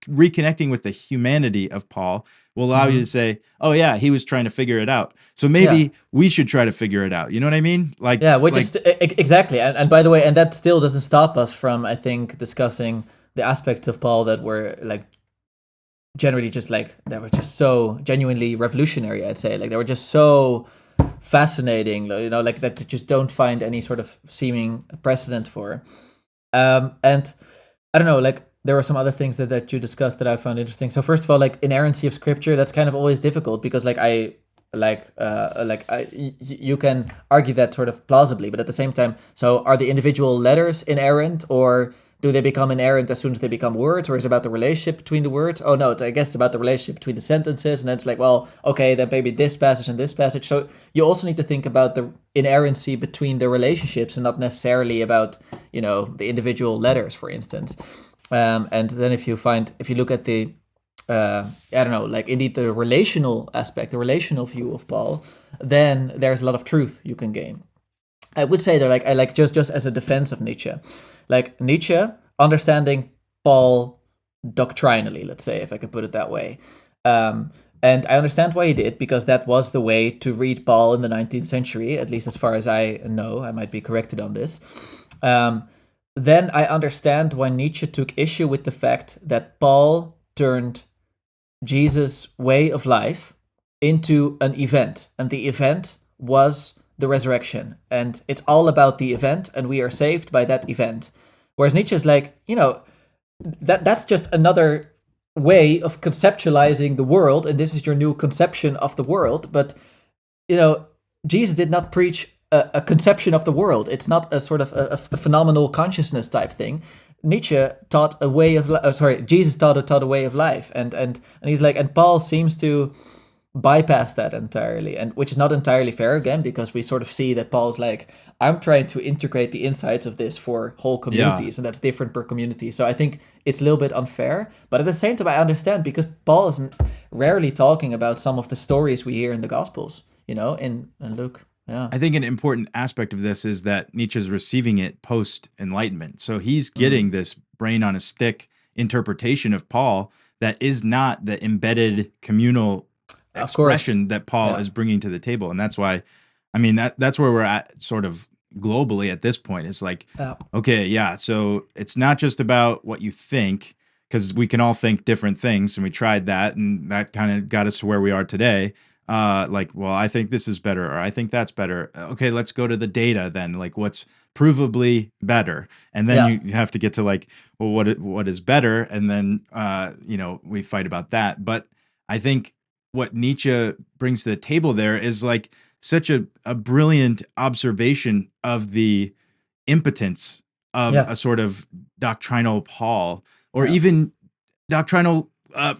reconnecting with the humanity of Paul will allow you to say, oh yeah, he was trying to figure it out, so maybe Yeah. we should try to figure it out. You know what I mean? Like, Yeah, which is exactly, and by the way, and that still doesn't stop us from, I think, discussing the aspects of Paul that were like generally just like, that were just so genuinely revolutionary. I'd say, like, they were just so fascinating, like that just don't find any sort of seeming precedent for. And I don't know, like there were some other things that you discussed that I found interesting. So first of all, like inerrancy of scripture, that's kind of always difficult because you can argue that sort of plausibly, but at the same time, so are the individual letters inerrant, or do they become inerrant as soon as they become words, or is it about the relationship between the words? Oh no, I guess it's about the relationship between the sentences, and then it's like, well, okay, then maybe this passage and this passage. So you also need to think about the inerrancy between the relationships and not necessarily about, the individual letters, for instance. And then if you look at the I don't know, like indeed the relational aspect, the relational view of Paul, then there's a lot of truth you can gain. I would say that, I like just as a defense of Nietzsche, like Nietzsche understanding Paul doctrinally, let's say, if I can put it that way. And I understand why he did, because that was the way to read Paul in the 19th century, at least as far as I know. I might be corrected on this. Then I understand why Nietzsche took issue with the fact that Paul turned Jesus' way of life into an event, and the event was the resurrection, and it's all about the event, and we are saved by that event. Whereas Nietzsche is like, that's just another way of conceptualizing the world, and this is your new conception of the world, but you know, Jesus did not preach a conception of the world. It's not a sort of a phenomenal consciousness type thing. Nietzsche taught a way of Jesus taught a way of life, and he's like, and Paul seems to bypass that entirely, and which is not entirely fair again, because we sort of see that Paul's like, I'm trying to integrate the insights of this for whole Yeah. communities, and that's different per community. So I think it's a little bit unfair, but at the same time I understand, because Paul is rarely talking about some of the stories we hear in the Gospels, in Luke. Yeah. I think an important aspect of this is that Nietzsche's receiving it post Enlightenment. So he's getting this brain on a stick interpretation of Paul that is not the embedded communal Of course. expression that Paul Yeah. is bringing to the table. And that's why, I mean, that's where we're at sort of globally at this point. It's like, Yeah. okay, yeah, so it's not just about what you think, because we can all think different things, and we tried that, and that kind of got us to where we are today. Like, well, I think this is better, or I think that's better. Okay, let's go to the data then. Like, what's provably better, and then Yeah. you have to get to like, well, what is better, and then we fight about that. But I think what Nietzsche brings to the table there is like such a brilliant observation of the impotence of Yeah. a sort of doctrinal Paul, or Yeah. even doctrinal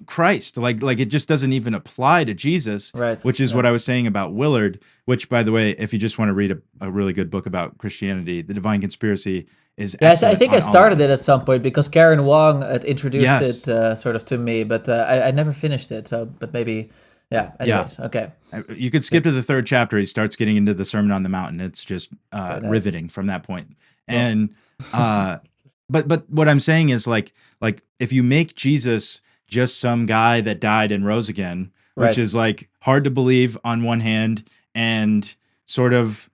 Christ. Like it just doesn't even apply to Jesus, Right. which is Yeah. what I was saying about Willard. Which, by the way, if you just want to read a really good book about Christianity, The Divine Conspiracy is Yeah, so I excellent think on I all of started it this. at some point because Karen Wong had introduced Yes. it sort of to me, but I never finished it. So, but maybe, yeah. Yeah. Anyways, okay. You could skip to the third chapter. He starts getting into the Sermon on the Mountain. It's just Very nice. riveting from that point. Cool. And but what I'm saying is like if you make Jesus just some guy that died and rose again, which Right. is like hard to believe on one hand and sort of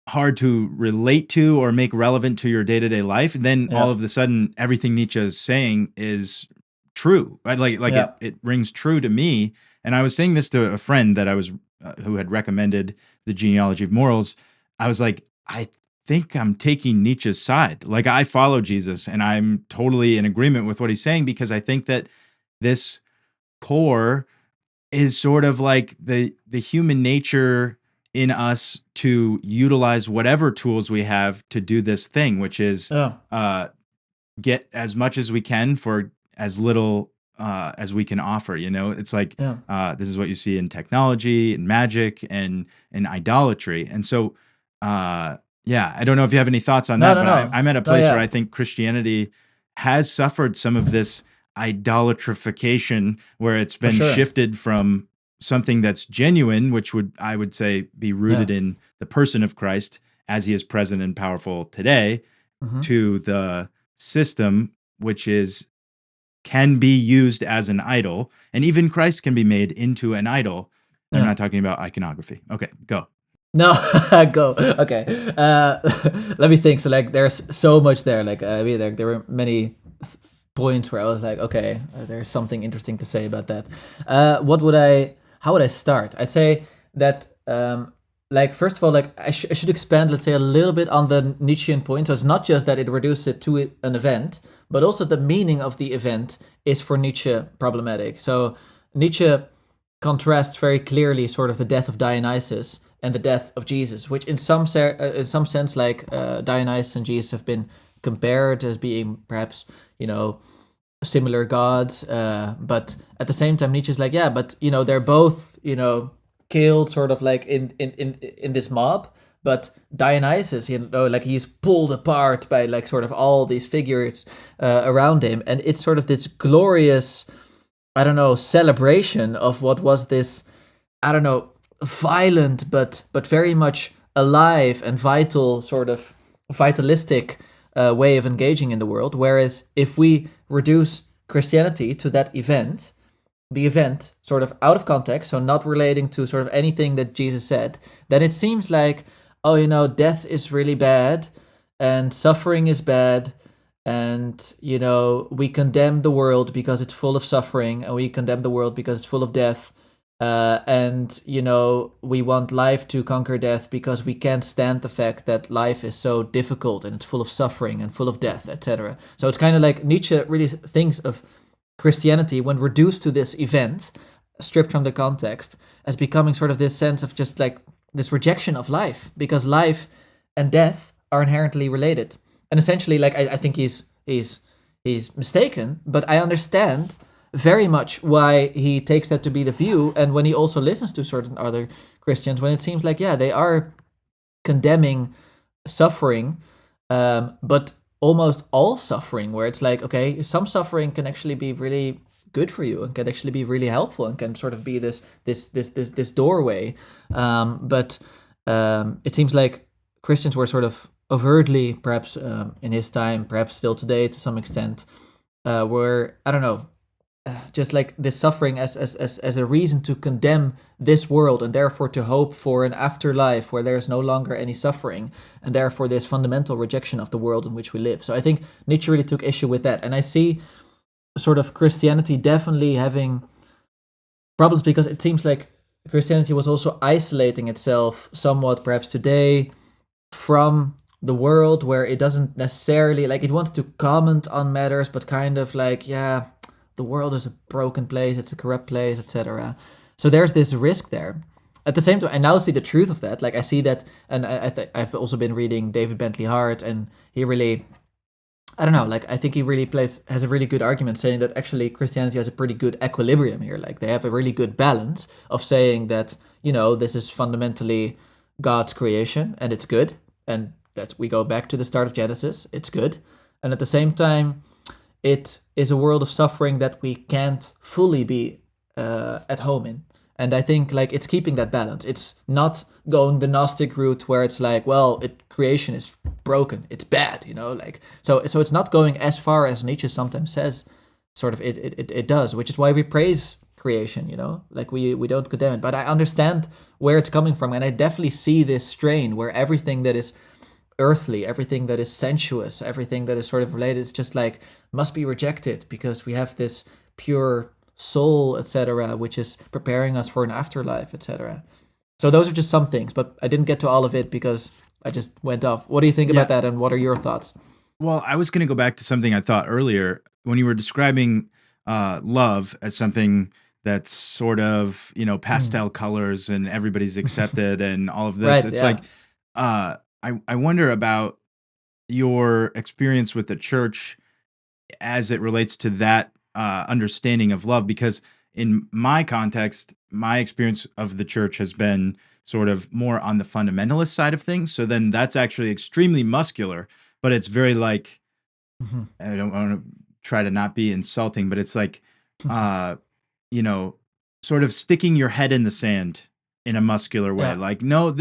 hard to relate to or make relevant to your day-to-day life, then Yeah. all of a sudden everything Nietzsche is saying is true. Right? Like Yeah. it rings true to me. And I was saying this to a friend that I was who had recommended The Genealogy of Morals. I was like, I think I'm taking Nietzsche's side. Like I follow Jesus and I'm totally in agreement with what he's saying, because I think that this core is sort of like the human nature in us to utilize whatever tools we have to do this thing, which is Yeah. get as much as we can for as little as we can offer. It's like Yeah. this is what you see in technology and magic and idolatry. And so yeah, I don't know if you have any thoughts on No, that, no, but no. I'm at a No, place where yeah. I think Christianity has suffered some of this idolatrification, where it's been sure. shifted from something that's genuine, which I would say be rooted Yeah. in the person of Christ as he is present and powerful today, Mhm. to the system, which can be used as an idol, and even Christ can be made into an idol. I'm Yeah. not talking about iconography. Okay, go. No, go. Okay. Let me think. So, like, there's so much there. Like, I mean, there were many points where I was like, okay, there's something interesting to say about that. How would I start? I'd say that, like, first of all, like, I should expand, let's say, a little bit on the Nietzschean point. So it's not just that it reduces it to an event, but also the meaning of the event is for Nietzsche problematic. So Nietzsche contrasts very clearly sort of the death of Dionysus and the death of Jesus, which in some sense, like Dionysus and Jesus have been compared as being perhaps, similar gods. But at the same time, Nietzsche's like, yeah, but, they're both, killed sort of like in this mob. But Dionysus, like he's pulled apart by like sort of all these figures around him. And it's sort of this glorious, I don't know, celebration of what was this, I don't know, violent but very much alive and vital, sort of vitalistic way of engaging in the world. Whereas if we reduce Christianity to that event, the event sort of out of context, so not relating to sort of anything that Jesus said, then it seems like, oh, death is really bad and suffering is bad. And, we condemn the world because it's full of suffering, and we condemn the world because it's full of death. And, we want life to conquer death because we can't stand the fact that life is so difficult and it's full of suffering and full of death, etc. So it's kind of like Nietzsche really thinks of Christianity, when reduced to this event, stripped from the context as becoming sort of this sense of just like this rejection of life, because life and death are inherently related. And essentially, like I think he's mistaken, but I understand very much why he takes that to be the view. And when he also listens to certain other Christians, when it seems like, yeah, they are condemning suffering, but almost all suffering, where it's like, okay, some suffering can actually be really good for you and can actually be really helpful and can sort of be this doorway. But it seems like Christians were sort of overtly, perhaps in his time, perhaps still today to some extent, were, I don't know, just like this suffering as a reason to condemn this world, and therefore to hope for an afterlife where there's no longer any suffering, and therefore this fundamental rejection of the world in which we live. So I think Nietzsche really took issue with that, and I see sort of Christianity definitely having problems, because it seems like Christianity was also isolating itself somewhat, perhaps today, from the world, where it doesn't necessarily, like, it wants to comment on matters, but kind of like, yeah, the world is a broken place, it's a corrupt place, etc. So there's this risk there. At the same time, I now see the truth of that. Like, I see that, and I've also been reading David Bentley Hart, and he really, I don't know, like, I think he really has a really good argument saying that actually Christianity has a pretty good equilibrium here. Like, they have a really good balance of saying that, you know, this is fundamentally God's creation and it's good, and we go back to the start of Genesis, it's good. And at the same time, it is a world of suffering that we can't fully be at home in. And I think, like, it's keeping that balance. It's not going the Gnostic route where it's like, well, creation is broken, it's bad, you know, like, so it's not going as far as Nietzsche sometimes says. Sort of it does, which is why we praise creation, you know, like we don't condemn it. But I understand where it's coming from, and I definitely see this strain where everything that is earthly, everything that is sensuous, everything that is sort of related, it's just like must be rejected because we have this pure soul, etc., which is preparing us for an afterlife, etc. So those are just some things, but I didn't get to all of it because I just went off. What do you think about that, and what are your thoughts? Well, I was going to go back to something I thought earlier when you were describing love as something that's sort of, you know, pastel colors and everybody's accepted and all of this. Right, It's yeah. like, I wonder about your experience with the church as it relates to that understanding of love, because in my context, my experience of the church has been sort of more on the fundamentalist side of things. So then that's actually extremely muscular, but it's very like, Mhm. I don't want to try to not be insulting, but it's like, uh, you know, sort of sticking your head in the sand in a muscular way. Yeah, Like, no,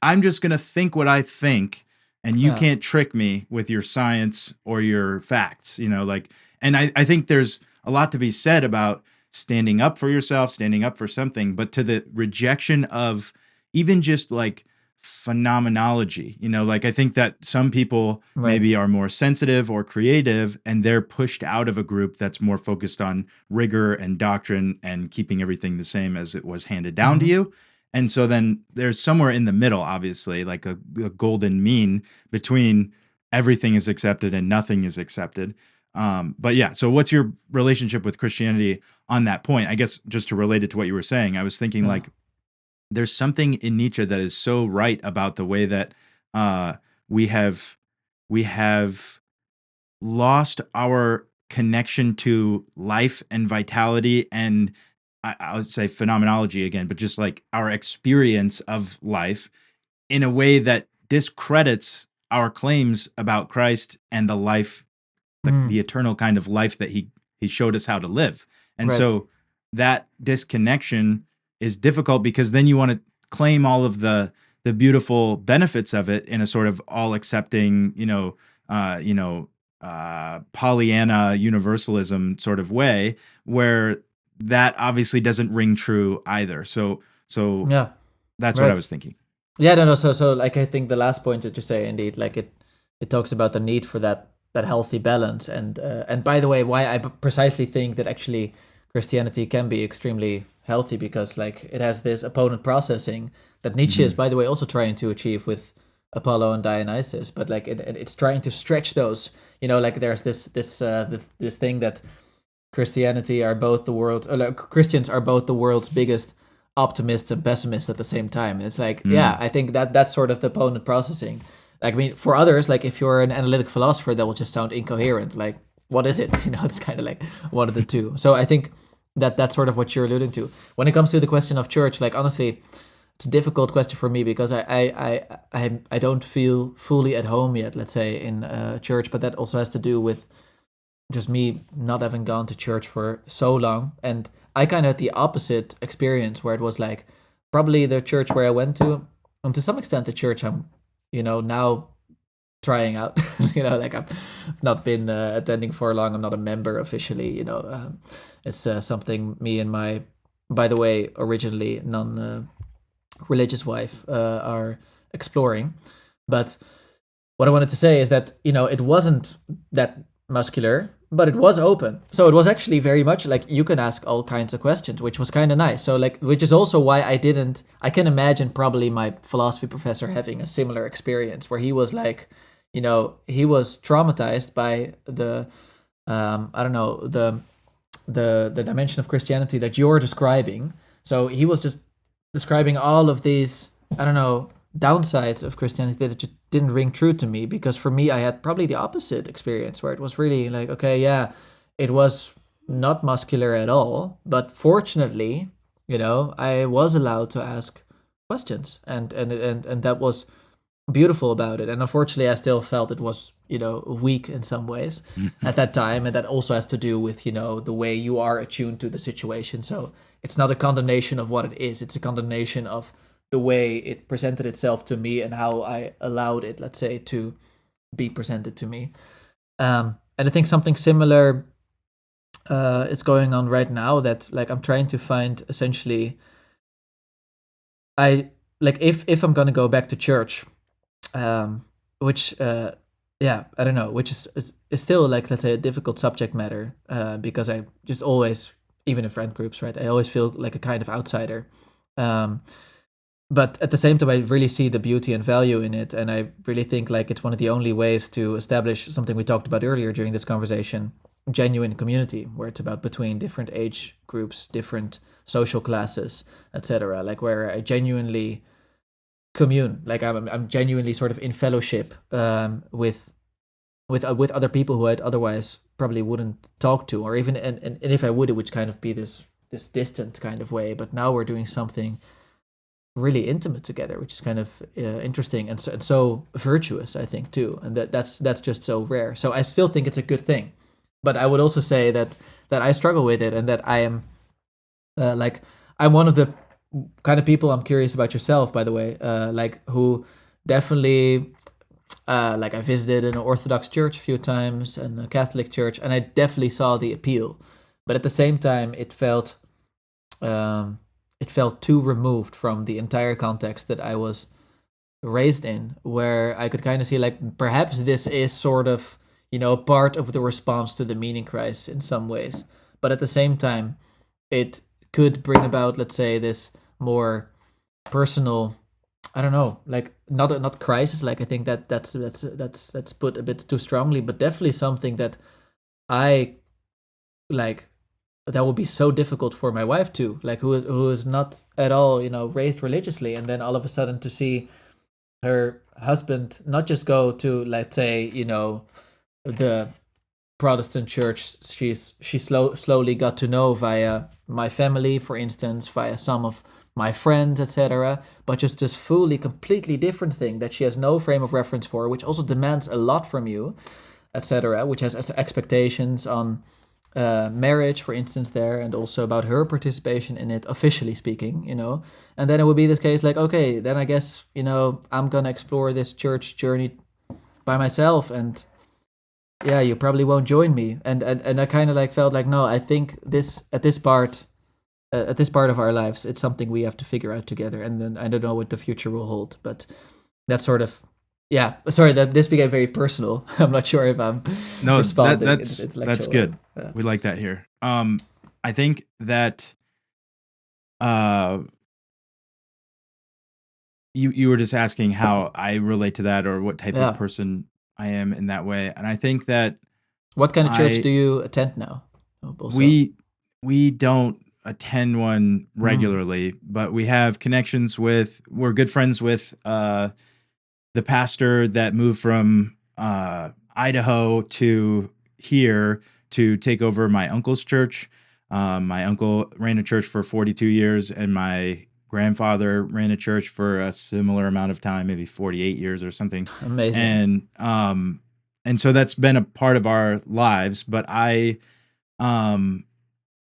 I'm just going to think what I think, and you yeah, can't trick me with your science or your facts, you know, like, and I think there's a lot to be said about standing up for yourself, standing up for something, but to the rejection of even just like phenomenology, you know, like I think that some people right. maybe are more sensitive or creative and they're pushed out of a group that's more focused on rigor and doctrine and keeping everything the same as it was handed down to Hmm. you. And so then there's somewhere in the middle, obviously, like a golden mean between everything is accepted and nothing is accepted. But yeah, so what's your relationship with Christianity on that point? I guess just to relate it to what you were saying, I was thinking Yeah. like there's something in Nietzsche that is so right about the way that uh, we have we have lost our connection to life and vitality, and I would say phenomenology again, but just like our experience of life in a way that discredits our claims about Christ and the life, Mm, the eternal kind of life that he showed us how to live. And right. so that disconnection is difficult because then you want to claim all of the beautiful benefits of it in a sort of all accepting, Pollyanna universalism sort of way, where that obviously doesn't ring true either. So Yeah, that's what I right. was thinking. Yeah, no, no. So like, I think the last point that you say, indeed, like it talks about the need for that healthy balance, and by the way, why I precisely think that actually Christianity can be extremely healthy, because like it has this opponent processing that Nietzsche is, Hmm. by the way, also trying to achieve with Apollo and Dionysus, but like it's trying to stretch those. You know, like there's this thing that Christianity are both the world, or like, Christians are both the world's biggest optimists and pessimists at the same time. And it's like, yeah, Mm. I think that that's sort of the opponent processing. Like, I mean, for others, like if you're an analytic philosopher, that will just sound incoherent. Like, what is it? It's kind of like one of the two. So I think that that's sort of what you're alluding to. When it comes to the question of church, like honestly, it's a difficult question for me because I don't feel fully at home yet, let's say, in church, but that also has to do with just me not having gone to church for so long. And I kind of had the opposite experience where it was like probably the church where I went to, and to some extent the church I'm, now trying out. Like I've not been attending for long. I'm not a member officially. It's something me and my, by the way, originally non religious wife are exploring. But what I wanted to say is that it wasn't that muscular, but it was open. So it was actually very much like you can ask all kinds of questions, which was kind of nice. So like, which is also why I can imagine probably my philosophy professor having a similar experience where he was like, he was traumatized by the, I don't know, the dimension of Christianity that you're describing. So he was just describing all of these, I don't know, downsides of Christianity that just didn't ring true to me, because for me I had probably the opposite experience where it was really like, okay, yeah, it was not muscular at all, but fortunately, I was allowed to ask questions, and that was beautiful about it. And unfortunately I still felt it was, weak in some ways at that time, and that also has to do with, the way you are attuned to the situation. So it's not a condemnation of what it is, it's a condemnation of the way it presented itself to me and how I allowed it, let's say, to be presented to me. And I think something similar is going on right now, that like I'm trying to find essentially, I like if I'm gonna go back to church, which yeah, I don't know, which is still like, let's say, a difficult subject matter, because I just always, even in friend groups, right, I always feel like a kind of outsider. Um, but at the same time, I really see the beauty and value in it, and I really think like it's one of the only ways to establish something we talked about earlier during this conversation: genuine community, where it's about between different age groups, different social classes, etc. Like where I genuinely commune, like I'm genuinely sort of in fellowship with other people who I'd otherwise probably wouldn't talk to, or even and if I would, it would kind of be this distant kind of way. But now we're doing something really intimate together, which is kind of interesting, and so virtuous, I think, too. And that's just so rare. So I still think it's a good thing, but I would also say that I struggle with it, and that I am like I'm one of the kind of people. I'm curious about yourself, by the way, like who definitely like I visited an Orthodox church a few times and a Catholic church, and I definitely saw the appeal, but at the same time, it felt too removed from the entire context that I was raised in, where I could kind of see like perhaps this is sort of part of the response to the meaning crisis in some ways, but at the same time, it could bring about, let's say, this more personal, I don't know, like not crisis. Like I think that's put a bit too strongly, but definitely something that I like, that would be so difficult for my wife too, like who is not at all raised religiously, and then all of a sudden to see her husband not just go to, let's say, the Protestant church slowly got to know via my family, for instance, via some of my friends, etc., but just this fully completely different thing that she has no frame of reference for, which also demands a lot from you, etc., which has expectations on marriage, for instance, there, and also about her participation in it, officially speaking, and then it would be this case like, okay, then I guess I'm gonna explore this church journey by myself, and yeah, you probably won't join me, and I kind of like felt like, no, I think at this part of our lives, it's something we have to figure out together, and then I don't know what the future will hold, but that's sort of, yeah, sorry that this became very personal. I'm not sure if I'm No, responding that's intellectually. good. We like that here. I think that uh you were just asking how I relate to that, or what type of Yeah. person I am in that way. And I think that What kind of church I do you attend now? Also. we don't attend one Mm. regularly, but we have connections with. We're good friends with the pastor that moved from Idaho to here to take over my uncle's church. My uncle ran a church for 42 years, and my grandfather ran a church for a similar amount of time, maybe 48 years or something. Amazing. And so that's been a part of our lives. But um,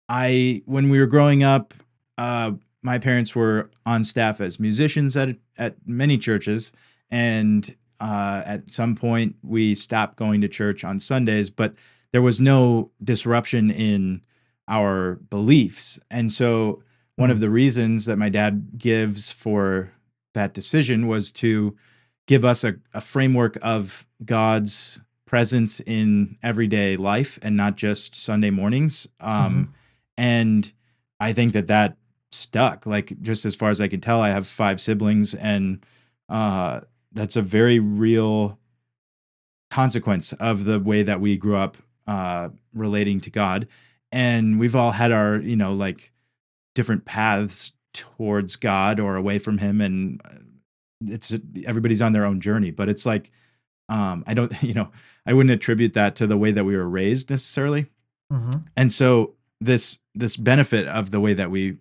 when we were growing up, uh, my parents were on staff as musicians at many churches, and at some point we stopped going to church on Sundays, but there was no disruption in our beliefs. And so one of Mm. the reasons that my dad gives for that decision was to give us a framework of God's presence in everyday life and not just Sunday mornings. Mm-hmm. And I think that stuck. Like, just as far as I can tell, I have 5 siblings, and uh, that's a very real consequence of the way that we grew up relating to God. And we've all had our, like, different paths towards God or away from Him, and it's everybody's on their own journey. But it's like, I don't, I wouldn't attribute that to the way that we were raised necessarily. Mm-hmm. And so this benefit of the way that we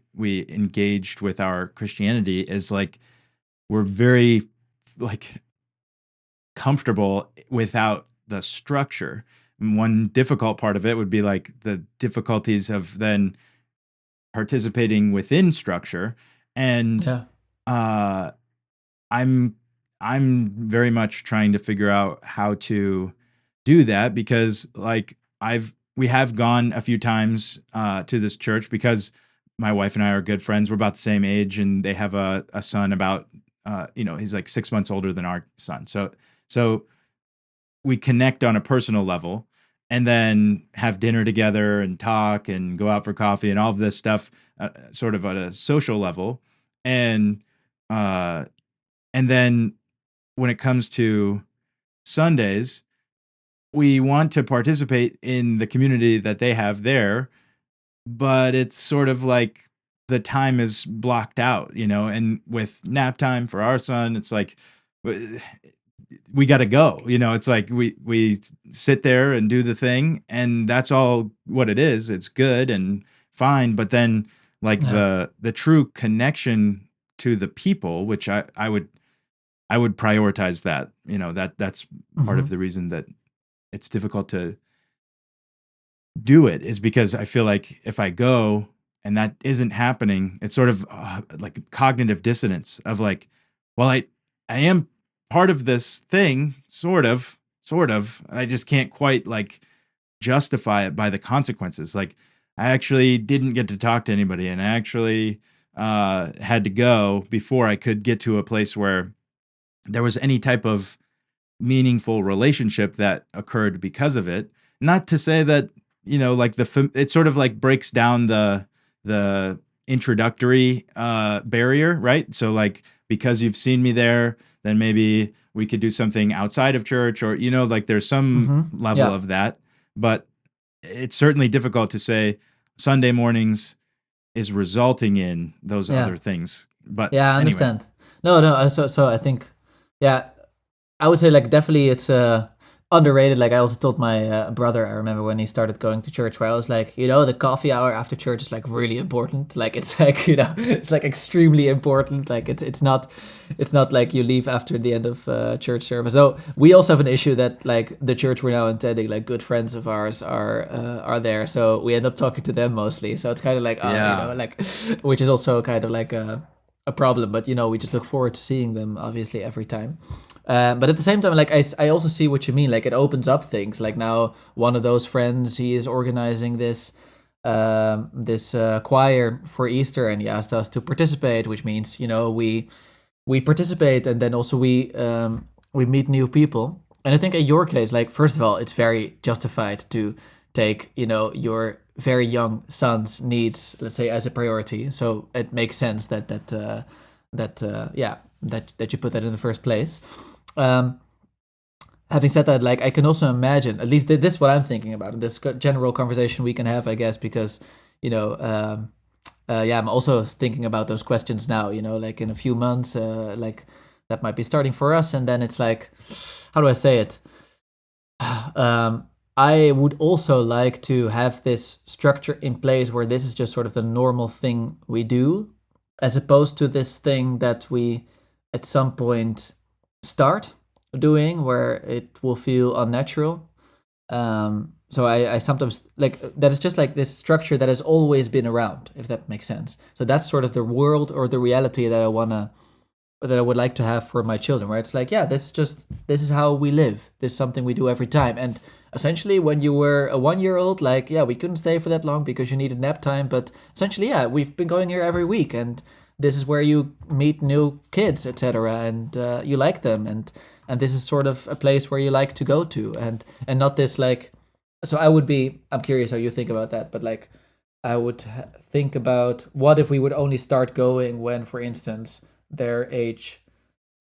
engaged with our Christianity is like we're very like comfortable without the structure. And one difficult part of it would be like the difficulties of then participating within structure. And Yeah. uh I'm I'm very much trying to figure out how to do that, because like we have gone a few times to this church because my wife and I are good friends. We're about the same age, and they have a son about he's like 6 months older than our son. So we connect on a personal level, and then have dinner together and talk and go out for coffee and all of this stuff, sort of at a social level. And uh and then when it comes to Sundays, we want to participate in the community that they have there, but it's sort of like the time is blocked out, and with nap time for our son, it's like we got to go, it's like we sit there and do the thing, and that's all what it is. It's good and fine, but then like Yeah. the true connection to the people, which I would prioritize that. That's part of Mm-hmm. the reason that it's difficult to do it, is because I feel like if I go and that isn't happening, it's sort of like cognitive dissonance of like, well, I am part of this thing, sort of. I just can't quite like justify it by the consequences. Like, I actually didn't get to talk to anybody, and I actually had to go before I could get to a place where there was any type of meaningful relationship that occurred because of it. Not to say that, like it sort of like breaks down the introductory barrier, right? So like, because you've seen me there, then maybe we could do something outside of church, or like there's some Mm-hmm. level Yeah. of that. But it's certainly difficult to say Sunday mornings is resulting in those Yeah. other things. But Yeah, I anyway. understand. No, no. So I think, yeah, I would say like definitely it's underrated. Like I also told my brother, I remember when he started going to church, where I was like, the coffee hour after church is like really important. Like it's like it's like extremely important. Like it's not like you leave after the end of church service. So we also have an issue that like the church we're now attending, like good friends of ours are there. So we end up talking to them mostly. So it's kind of like Yeah. like which is also kind of like a problem. But we just look forward to seeing them obviously every time. But at the same time, like I also see what you mean. Like it opens up things. Like now, one of those friends, he is organizing this choir for Easter, and he asked us to participate, which means we participate, and then also we meet new people. And I think in your case, like first of all, it's very justified to take your very young son's needs, let's say, as a priority. So it makes sense that yeah, that you put that in the first place. Um, Having said that, like I can also imagine, at least this is what I'm thinking about, and this general conversation we can have, I guess, because you know, yeah, I'm also thinking about those questions now. You know, like in a few months, like that might be starting for us, and then it's like, how do I say it? I would also like to have this structure in place where this is just sort of the normal thing we do, as opposed to this thing that we at some point start doing where it will feel unnatural. So I sometimes like that is just like this structure that has always been around, if that makes sense. So that's sort of the world or the reality that I would like to have for my children, where it's like, yeah, this is how we live. This is something we do every time. And essentially, when you were a 1 year old, like, yeah, we couldn't stay for that long because you needed nap time. But essentially, yeah, we've been going here every week, and this is where you meet new kids, etc. And you like them, and this is sort of a place where you like to go to, and not this like. So I'm curious how you think about that, but like, I would think about what if we would only start going when, for instance, their age,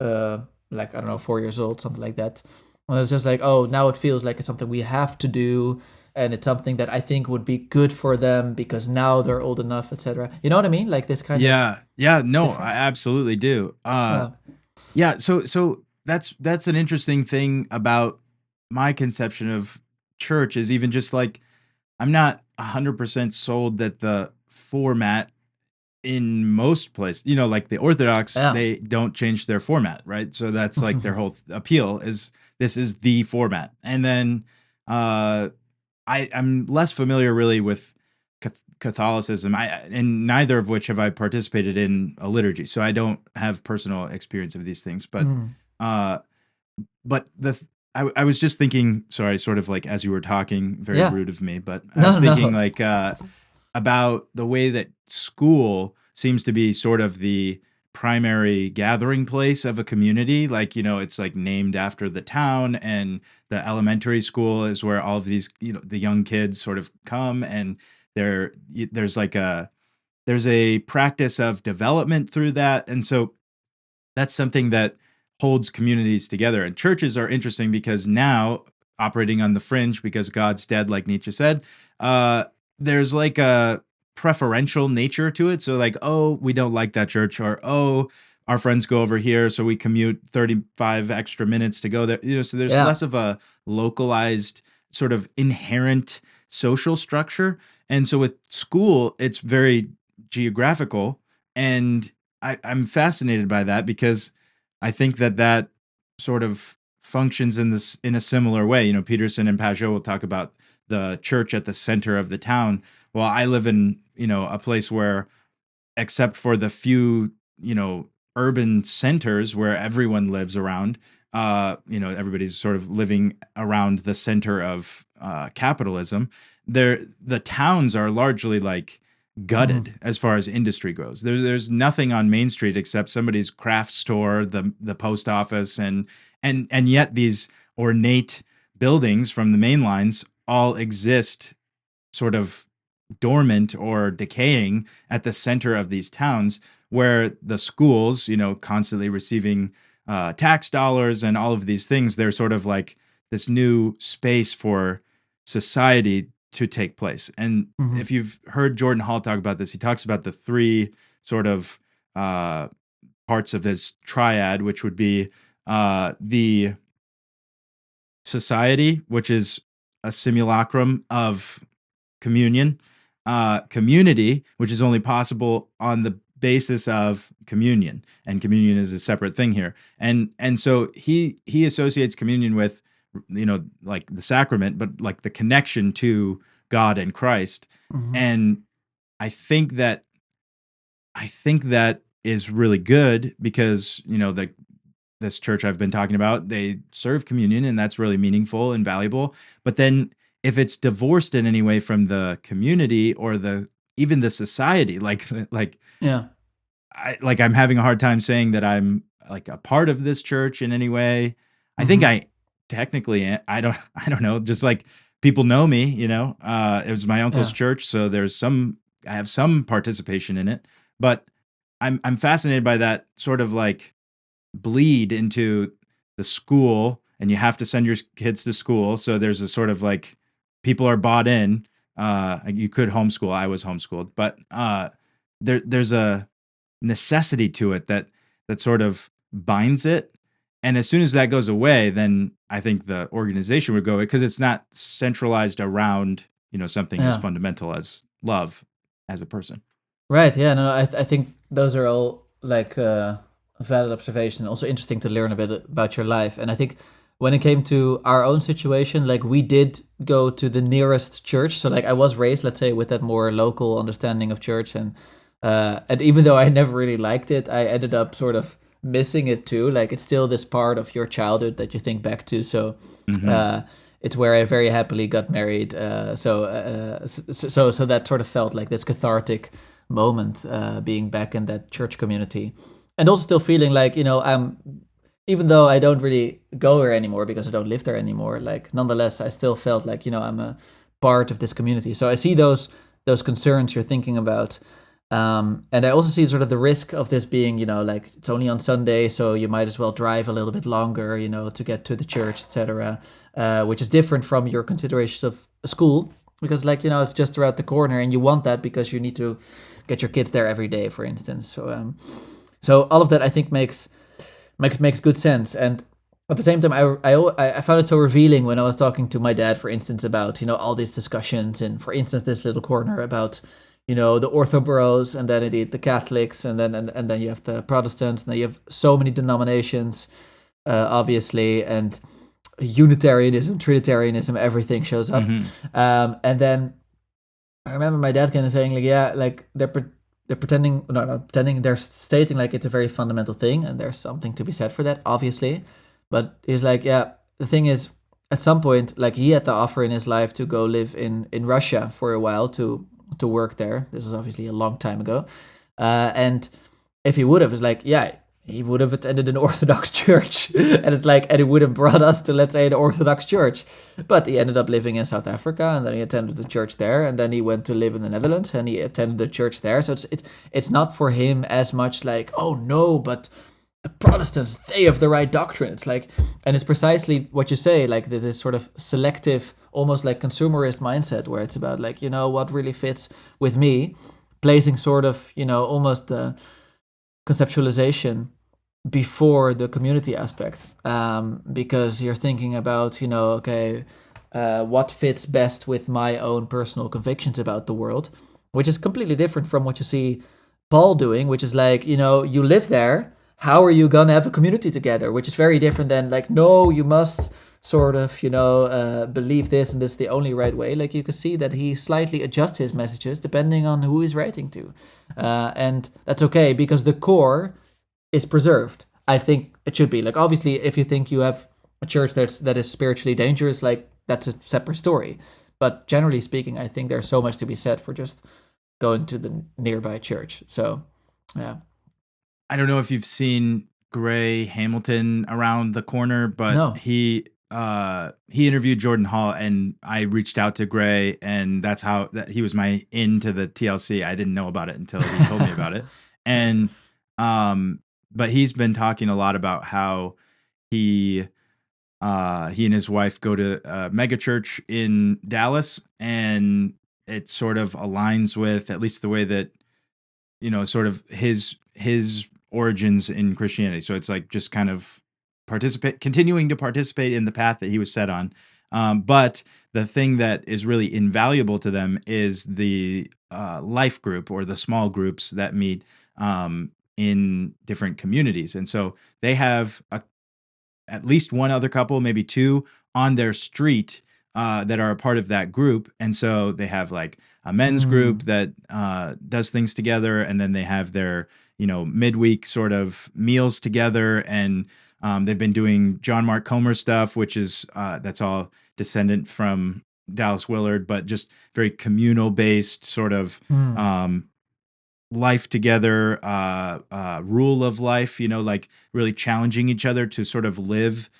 uh, like I don't know, 4 years old, something like that. Well, it's just like, oh, now it feels like it's something we have to do, and it's something that I think would be good for them because now they're old enough, etc. You know what I mean? Like this kind of Yeah, yeah, no, I difference. absolutely do. Yeah. Yeah, so that's an interesting thing about my conception of church is even just like I'm not 100% sold that the format in most places, like the Orthodox, Yeah. they don't change their format, right? So that's like their whole appeal is this is the format. And then uh I'm less familiar really with Catholicism. And neither of which have I participated in a liturgy. So I don't have personal experience of these things, Mm. uh but I was just thinking, sorry, sort of like as you were talking, very Yeah. rude of me, but I No, was no, thinking no. like about the way that school seems to be sort of the primary gathering place of a community. Like, it's like named after the town, and the elementary school is where all of these, the young kids sort of come, and there there's like there's a practice of development through that. And so that's something that holds communities together. And churches are interesting because now, operating on the fringe, because God's dead, like Nietzsche said, uh, there's like a preferential nature to it. So, like, oh, we don't like that church, or oh, our friends go over here, so we commute 35 extra minutes to go there. So there's Yeah. less of a localized sort of inherent social structure. And so with school, it's very geographical. And I'm fascinated by that because I think that sort of functions in a similar way. Peterson and Pajot will talk about the church at the center of the town. Well, I live in a place where, except for the few urban centers where everyone lives around, everybody's sort of living around the center of capitalism. The towns are largely like Mhm. gutted as far as industry goes. There's nothing on Main Street except somebody's craft store, the post office, and yet these ornate buildings from the main lines all exist sort of dormant or decaying at the center of these towns, where the schools, constantly receiving tax dollars and all of these things, they're sort of like this new space for society to take place. And Mhm. if you've heard Jordan Hall talk about this, he talks about the three sort of uh, parts of his triad, which would be the society, which is a simulacrum of communion, community, which is only possible on the basis of communion, and communion is a separate thing here. And so he associates communion with like the sacrament, but like the connection to God and Christ. Mhm. And I think that I think that is really good because the this church I've been talking about, they serve communion, and that's really meaningful and valuable. But then if it's divorced in any way from the community or the even the society, like Yeah. I'm having a hard time saying that I'm like a part of this church in any way. I think Mhm. I technically I don't I don't know, just like people know me, it was my uncle's Yeah. church, so I have some participation in it, but I'm fascinated by that sort of like bleed into the school and you have to send your kids to school. So there's a sort of like people are bought in. You could homeschool. I was homeschooled, but there's a necessity to it that sort of binds it. And as soon as that goes away, then I think the organization would go away because it's not centralized around, something as Yeah. fundamental as love as a person. Right. Yeah. No, I think those are all like valid observation. Also interesting to learn a bit about your life. And I think when it came to our own situation, like we did go to the nearest church. So like I was raised, let's say, with that more local understanding of church, and even though I never really liked it, I ended up sort of missing it too. Like it's still this part of your childhood that you think back to. So. It's where I very happily got married. So that sort of felt like this cathartic moment, being back in that church community, and also still feeling like I'm, even though I don't really go there anymore because I don't live there anymore. Like nonetheless, I still felt like I'm a part of this community. So I see those concerns you're thinking about. And I also see sort of the risk of this being, like it's only on Sunday, so you might as well drive a little bit longer, to get to the church, etc. Which is different from your considerations of a school, because it's just around the corner, and you want that because you need to get your kids there every day, for instance. So all of that I think makes good sense. And at the same time, I found it so revealing when I was talking to my dad, for instance, about all these discussions, and for instance, this little corner about the Orthoboros, and then indeed the Catholics, and then you have the Protestants, and then you have so many denominations, obviously, and Unitarianism, Trinitarianism, everything shows up. And then I remember my dad kind of saying like they're pretending, no, not pretending, they're stating like it's a very fundamental thing, and there's something to be said for that, obviously. But he's like, yeah, the thing is, at some point, like he had the offer in his life to go live in Russia for a while to work there. This was obviously a long time ago. And if he would have, it's like, yeah, he would have attended an Orthodox church. And it's like, and it would have brought us to, let's say, an Orthodox church. But he ended up living in South Africa, and then he attended the church there, and then he went to live in the Netherlands, and he attended the church there. So it's not for him as much like, oh no, but the Protestants, they have the right doctrines. Like, and it's precisely what you say, like this sort of selective, almost like consumerist mindset, where it's about like, what really fits with me, placing sort of, almost the conceptualization before the community aspect, because you're thinking about, okay, what fits best with my own personal convictions about the world, which is completely different from what you see Paul doing, which is like, you live there, how are you gonna have a community together? Which is very different than like, no, you must sort of, believe this, and this is the only right way. Like you can see that he slightly adjusts his messages depending on who he's writing to. And that's okay, because the core is preserved. I think it should be. Like, obviously, if you think you have a church that is spiritually dangerous, like that's a separate story. But generally speaking, I think there's so much to be said for just going to the nearby church. So, yeah. I don't know if you've seen Gray Hamilton around the corner, but No. he interviewed Jordan Hall, and I reached out to Gray, and that's how he was my into the TLC. I didn't know about it until he told me about it. And but he's been talking a lot about how he and his wife go to a mega church in Dallas, and it sort of aligns with at least the way that sort of his origins in Christianity. So it's like just kind of continuing to participate in the path that he was set on. But the thing that is really invaluable to them is the life group, or the small groups that meet in different communities. And so they have at least one other couple, maybe two, on their street that are a part of that group. And so they have like a men's group that does things together, and then they have their midweek sort of meals together, and they've been doing John Mark Comer stuff, which is that's all descendant from Dallas Willard, but just very communal based sort of life together, rule of life, like really challenging each other to sort of live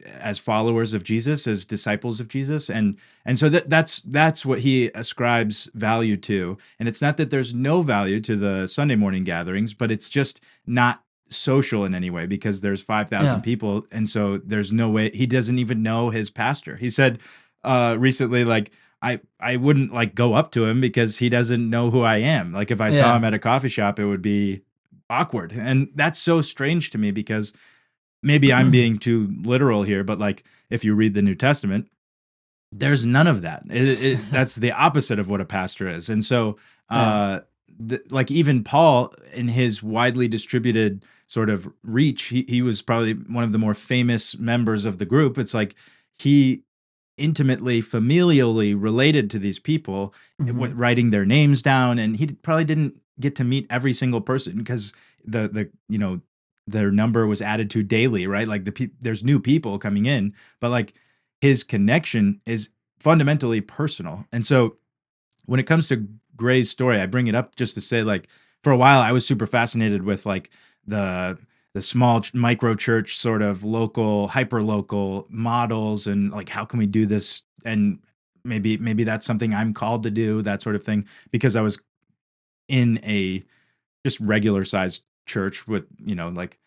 as followers of Jesus, as disciples of Jesus. And so that's what he ascribes value to. And it's not that there's no value to the Sunday morning gatherings, but it's just not social in any way because there's 5,000 Yeah. people, and so there's no way he doesn't even know his pastor. He said recently, like, I wouldn't like go up to him because he doesn't know who I am. Like if I saw Yeah. him at a coffee shop, it would be awkward, and that's so strange to me because maybe I'm being too literal here, but like if you read the New Testament, there's none of that. That's the opposite of what a pastor is. And so, Yeah. like even Paul, in his widely distributed sort of reach, he was probably one of the more famous members of the group. It's like he intimately, familially related to these people, Hmm. writing their names down, and he probably didn't get to meet every single person because their number was added to daily, right? Like there's new people coming in, but like his connection is fundamentally personal. And so when it comes to Gray's story, I bring it up just to say, like, for a while I was super fascinated with like the small micro church sort of local, hyper local models, and like how can we do this, and maybe that's something I'm called to do, that sort of thing, because I was in a just regular sized church with, like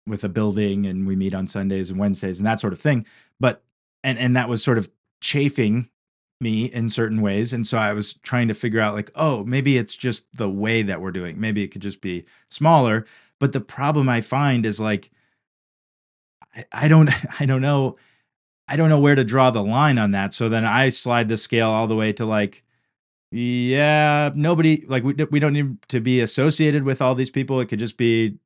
with a building, and we meet on Sundays and Wednesdays and that sort of thing. But and that was sort of chafing me in certain ways. And so I was trying to figure out like, oh, maybe it's just the way that we're doing. Maybe it could just be smaller. But the problem I find is like I don't I don't know where to draw the line on that. So then I slide the scale all the way to like, yeah, nobody, like we don't need to be associated with all these people. It could just be,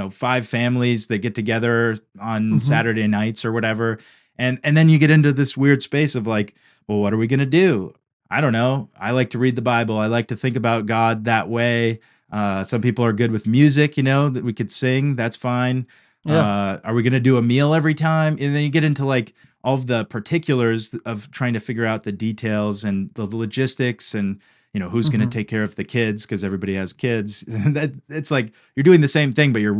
five families that get together on Hmm. Saturday nights or whatever. And then you get into this weird space of like, well, what are we going to do? I don't know. I like to read the Bible. I like to think about God that way. Some people are good with music, that we could sing. That's fine. Yeah. Are we going to do a meal every time? And then you get into like all of the particulars of trying to figure out the details and the logistics, and who's going to Hmm. take care of the kids because everybody has kids. That it's like you're doing the same thing, but you're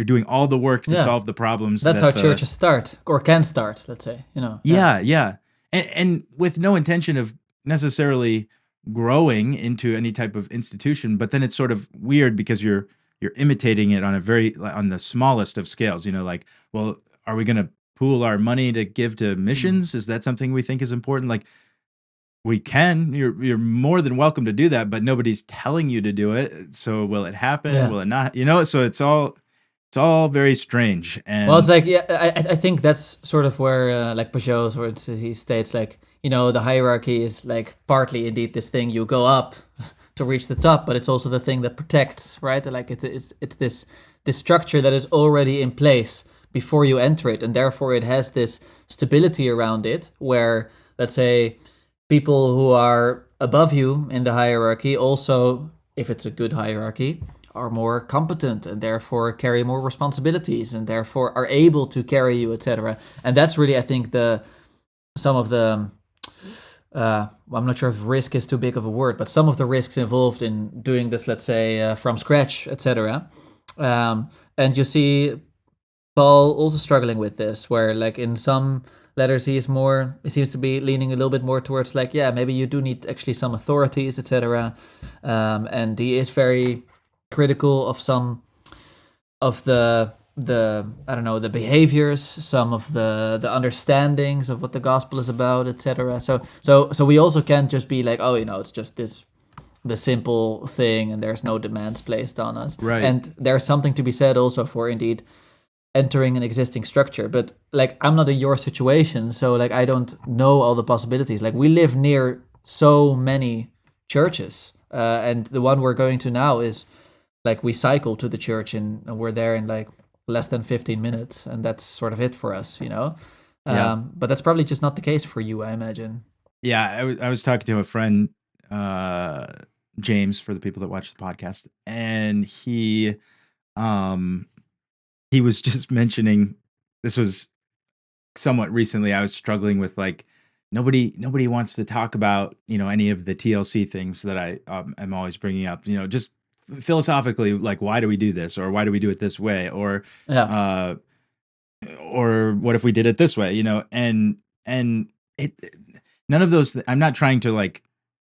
doing all the work to Yeah. solve the problems That's how that the churches start or can start, let's say, Yeah. yeah, yeah. And with no intention of necessarily growing into any type of institution, but then it's sort of weird because you're imitating it on a very like, on the smallest of scales, like, well, are we going to pool our money to give to Mm. missions? Is that something we think is important? Like we can. You're more than welcome to do that, but nobody's telling you to do it. So will it happen? Yeah. Will it not? So it's all very strange. Well, it's And like, yeah, I think that's sort of where like Peugeot, where he states like, the hierarchy is like partly indeed this thing you go up to reach the top, but it's also the thing that protects, right? Like it's this structure that is already in place before you enter it, and therefore it has this stability around it where, let's say, people who are above you in the hierarchy also, if it's a good hierarchy, are more competent and therefore carry more responsibilities and therefore are able to carry you, etc. And that's really, I think, the some of the I'm not sure if risk is too big of a word, but some of the risks involved in doing this, let's say, from scratch, etc. And you see Paul also struggling with this, where like in some letters he seems to be leaning a little bit more towards like, yeah, maybe you do need actually some authorities, etc. And he is very critical of some of the I don't know, the behaviors, some of the understandings of what the gospel is about, etc. So we also can't just be like, oh, it's just the simple thing and there's no demands placed on us. right. And there's something to be said also for indeed entering an existing structure. But like, I'm not in your situation, so like I don't know all the possibilities. Like we live near so many churches, and the one we're going to now is like we cycle to the church and we're there in like less than 15 minutes, and that's sort of it for us. Yeah. But that's probably just not the case for you, I imagine. Yeah, I was talking to a friend, uh, James, for the people that watch the podcast, and um, he was just mentioning this was somewhat recently. I was struggling with like nobody wants to talk about any of the TLC things that I am always bringing up. Just philosophically, like why do we do this, or why do we do it this way, Yeah. uh, or what if we did it this way? And it none of those. I'm not trying to like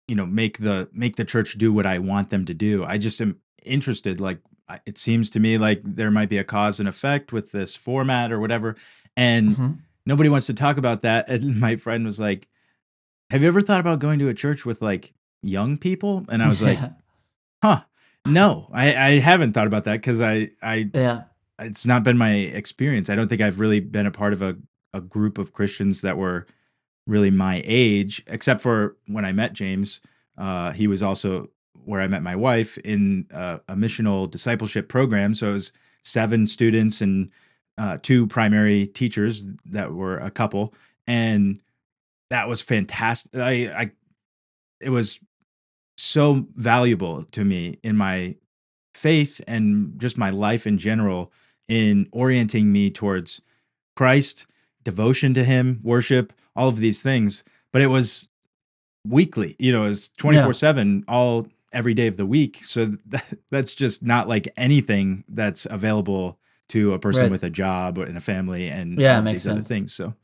make the church do what I want them to do. I just am interested. Like it seems to me like there might be a cause and effect with this format or whatever. And Mhm. nobody wants to talk about that. And my friend was like, have you ever thought about going to a church with like young people? And I was like, Yeah. huh, no, I haven't thought about that because Yeah. it's not been my experience. I don't think I've really been a part of a group of Christians that were really my age, except for when I met James. He was also where I met my wife in a missional discipleship program. So it was 7 students and 2 primary teachers that were a couple, and that was fantastic. It was so valuable to me in my faith and just my life in general in orienting me towards Christ, devotion to him, worship, all of these things. But it was weekly, it was Yeah. 24/7 all every day of the week. So that's just not like anything that's available to a person Right. with a job and a family and Yeah, all of makes these other sense. things. So,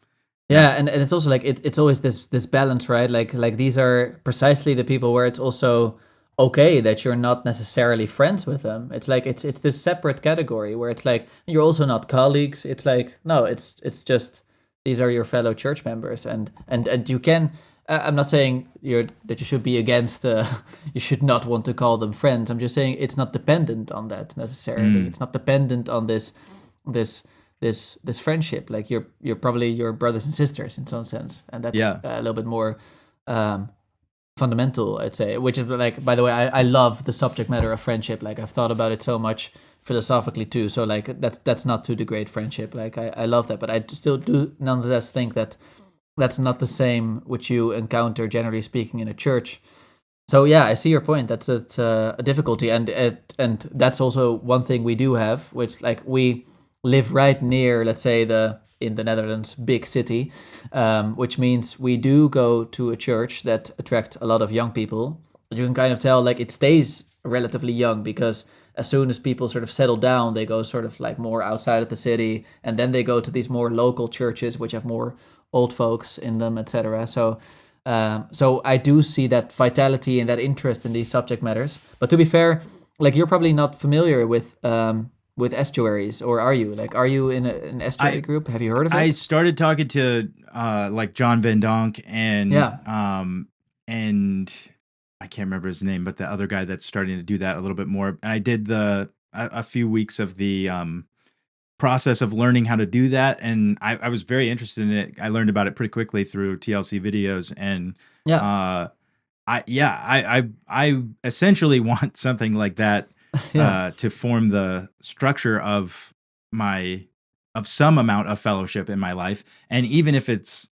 yeah. Yeah, and it's also like it's always this balance, right? Like these are precisely the people where it's also okay that you're not necessarily friends with them. It's like it's this separate category where it's like you're also not colleagues. It's like no, it's just these are your fellow church members, and you can. I'm not saying that you should be against. You should not want to call them friends. I'm just saying it's not dependent on that necessarily. Mm, It's not dependent on this this friendship. Like you're probably your brothers and sisters in some sense, and that's yeah. a little bit more um, fundamental, I'd say. Which is like, by the way, I love the subject matter of friendship. Like I've thought about it so much philosophically too. So like that's not to degrade friendship. Like I love that, but I still do nonetheless think that that's not the same which you encounter generally speaking in a church. So yeah, I see your point. That's a difficulty, and that's also one thing we do have, which like we live right near, let's say in the Netherlands, big city, which means we do go to a church that attracts a lot of young people. But you can kind of tell like it stays relatively young because as soon as people sort of settle down, they go sort of like more outside of the city, and then they go to these more local churches which have more old folks in them, etc. So I do see that vitality and that interest in these subject matters. But to be fair, like you're probably not familiar with estuaries, or are you? Like, are you in an estuary I group? Have you heard of I it? started talking to like John Van Donk Yeah, and I can't remember his name, but the other guy that's starting to do that a little bit more. And I did a few weeks of the process of learning how to do that, and I was very interested in it. I learned about it pretty quickly through TLC videos, and yeah, uh, I essentially want something like that yeah, to form the structure of my of some amount of fellowship in my life, and even if it's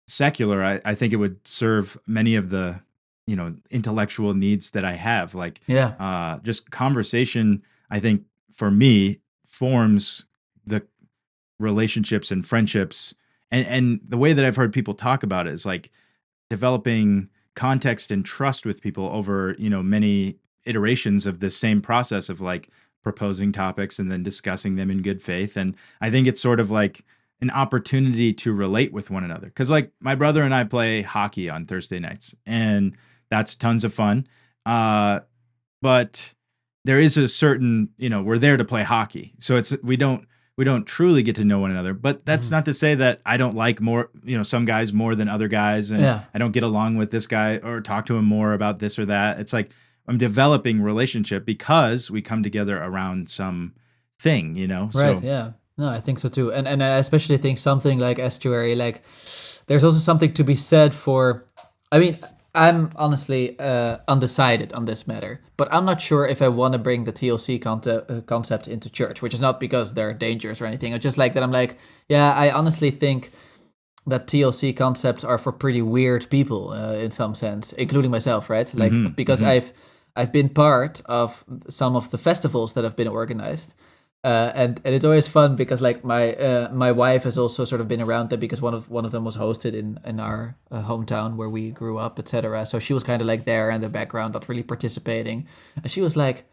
secular, I think it would serve many of the intellectual needs that I have, like yeah. just conversation. I think for me forms the relationships and friendships, and the way that I've heard people talk about it is like developing context and trust with people over many iterations of the same process of like proposing topics and then discussing them in good faith. And I think it's sort of like an opportunity to relate with one another, because like my brother and I play hockey on Thursday nights, and that's tons of fun. But there is a certain, we're there to play hockey, so it's we don't truly get to know one another. But that's Mhm. not to say that I don't like more, some guys more than other guys, and Yeah. I don't get along with this guy or talk to him more about this or that. It's like I'm developing relationship because we come together around some thing, Right. So Yeah. No, I think so too, and I especially think something like estuary, like there's also something to be said for. I mean, I'm honestly undecided on this matter, but I'm not sure if I want to bring the TLC concept into church, which is not because they're dangerous or anything. It's just like that. I'm like, yeah, I honestly think that TLC concepts are for pretty weird people in some sense, including myself, right? Like hmm because hmm I've been part of some of the festivals that have been organized, and it's always fun because like my wife has also sort of been around them because one of them was hosted in our hometown where we grew up, etc. So she was kind of like there in the background, not really participating, and she was like,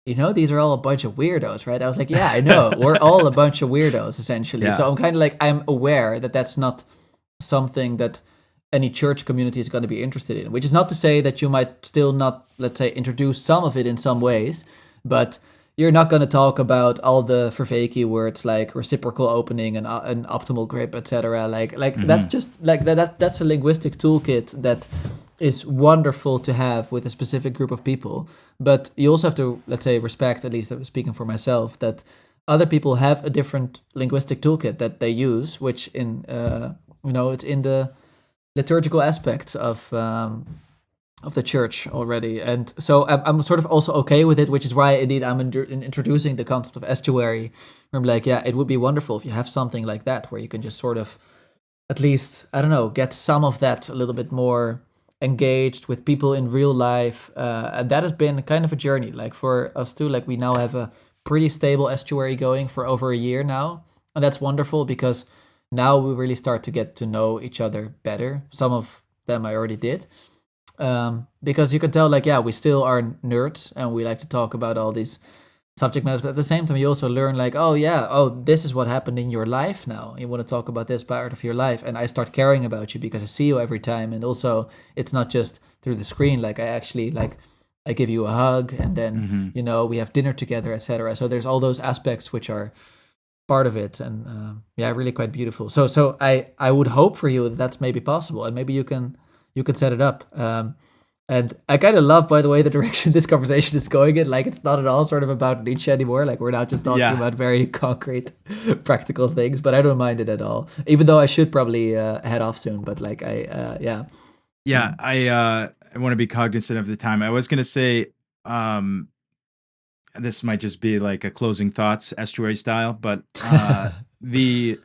these are all a bunch of weirdos, right? I was like, yeah, I know. We're all a bunch of weirdos, essentially. yeah. So I'm kind of like, I'm aware that that's not something that any church community is going to be interested in, which is not to say that you might still not, let's say, introduce some of it in some ways. But you're not going to talk about all the Vervaeke words like reciprocal opening and an optimal grip, etc. Like that's just like that's a linguistic toolkit that is wonderful to have with a specific group of people. But you also have to, let's say, respect, at least speaking for myself, that other people have a different linguistic toolkit that they use, which in it's in the liturgical aspects of the church already. And so I'm sort of also okay with it, which is why indeed I'm introducing the concept of estuary, where I'm like, yeah, it would be wonderful if you have something like that where you can just sort of, at least, I don't know, get some of that a little bit more engaged with people in real life. And that has been kind of a journey, like for us too. Like we now have a pretty stable estuary going for over a year now. And that's wonderful because now we really start to get to know each other better. Some of them I already did. Because you can tell, like, yeah, we still are nerds and we like to talk about all these subject matters, but at the same time you also learn, like, oh yeah, oh, this is what happened in your life. Now you want to talk about this part of your life, and I start caring about you because I see you every time. And also it's not just through the screen, like I actually, like, I give you a hug, and then we have dinner together, etc. So there's all those aspects which are part of it, and yeah, really quite beautiful. So I would hope for you that that's maybe possible, and maybe you can set it up. And I kind of love, by the way, the direction this conversation is going in. Like, it's not at all sort of about Nietzsche anymore. Like, we're not just talking about very concrete, practical things. But I don't mind it at all. Even though I should probably head off soon. But like, I want to be cognizant of the time. I was going to say, this might just be like a closing thoughts estuary style, but the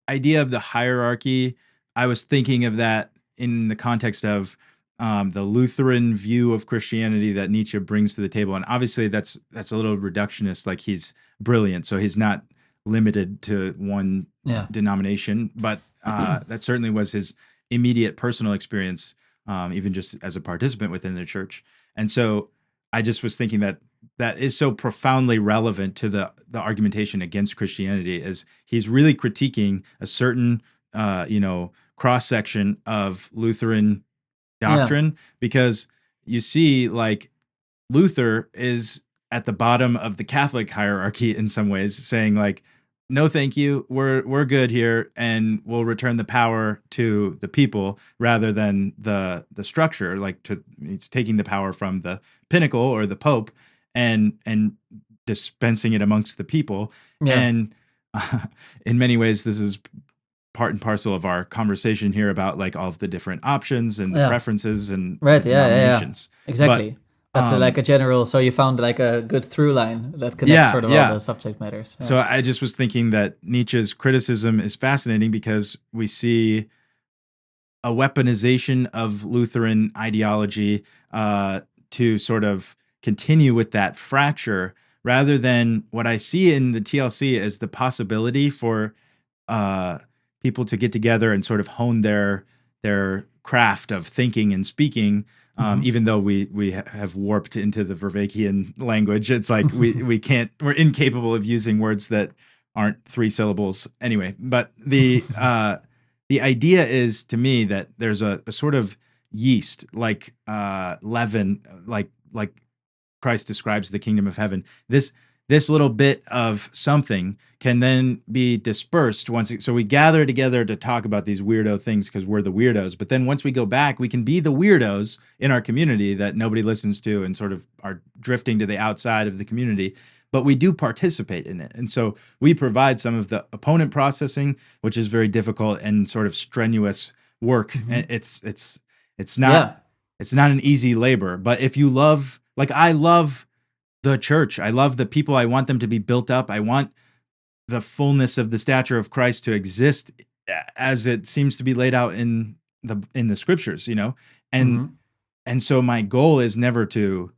idea of the hierarchy, I was thinking of that in the context of the Lutheran view of Christianity that Nietzsche brings to the table. And obviously that's a little reductionist, like he's brilliant, so he's not limited to one denomination, but that certainly was his immediate personal experience, even just as a participant within the church. And so I just was thinking that is so profoundly relevant to the argumentation against Christianity, is he's really critiquing a certain cross-section of Lutheran doctrine, because you see, like, Luther is at the bottom of the Catholic hierarchy in some ways, saying, like, no, thank you, we're good here, and we'll return the power to the people rather than the structure. Like, it's taking the power from the pinnacle or the Pope and dispensing it amongst the people. And in many ways, this is part and parcel of our conversation here about, like, all of the different options and the preferences and denominations. Exactly. But, that's like a general, so you found like a good through line that connects sort of all the subject matters. So I just was thinking that Nietzsche's criticism is fascinating because we see a weaponization of Lutheran ideology to sort of continue with that fracture, rather than what I see in the TLC as the possibility for people to get together and sort of hone their craft of thinking and speaking. Even though we have warped into the Vervaekian language, it's like we're incapable of using words that aren't 3 syllables anyway. But the idea is, to me, that there's a sort of yeast, like leaven, like Christ describes the kingdom of heaven. This little bit of something can then be dispersed so we gather together to talk about these weirdo things because we're the weirdos. But then once we go back, we can be the weirdos in our community that nobody listens to and sort of are drifting to the outside of the community. But we do participate in it. And so we provide some of the opponent processing, which is very difficult and sort of strenuous work. And it's not an easy labor. But if you love, like, I love the church, I love the people, I want them to be built up, I want the fullness of the stature of Christ to exist as it seems to be laid out in the scriptures, and so my goal is never to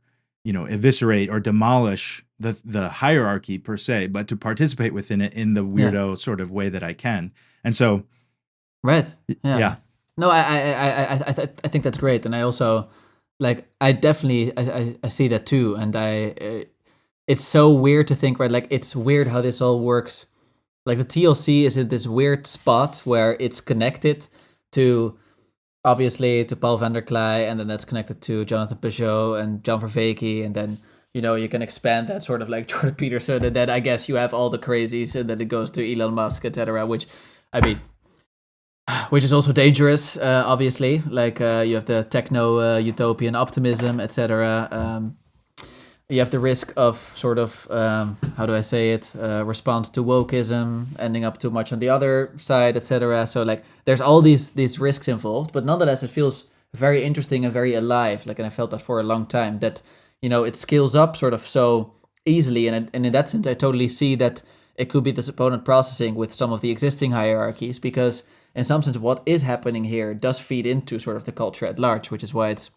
eviscerate or demolish the hierarchy per se, but to participate within it in the weirdo sort of way that I can. And so no, I think that's great. And I also, like, I definitely I see that too, and it's so weird to think, right? Like, it's weird how this all works. Like, the TLC is in this weird spot where it's connected to, obviously, to Paul van der Klei, and then that's connected to Jonathan Peugeot and John Vervaeke, and then you can expand that sort of like Jordan Peterson, and then I guess you have all the crazies, and then it goes to Elon Musk, etc. Which, I mean, which is also dangerous, obviously. Like you have the techno utopian optimism, etc. You have the risk of sort of how do I say it, response to wokeism, ending up too much on the other side, etc. So like there's all these risks involved, but nonetheless it feels very interesting and very alive. Like, and I felt that for a long time, that it scales up sort of so easily, and in that sense I totally see that it could be this opponent processing with some of the existing hierarchies, because in some sense what is happening here does feed into sort of the culture at large, which is why it's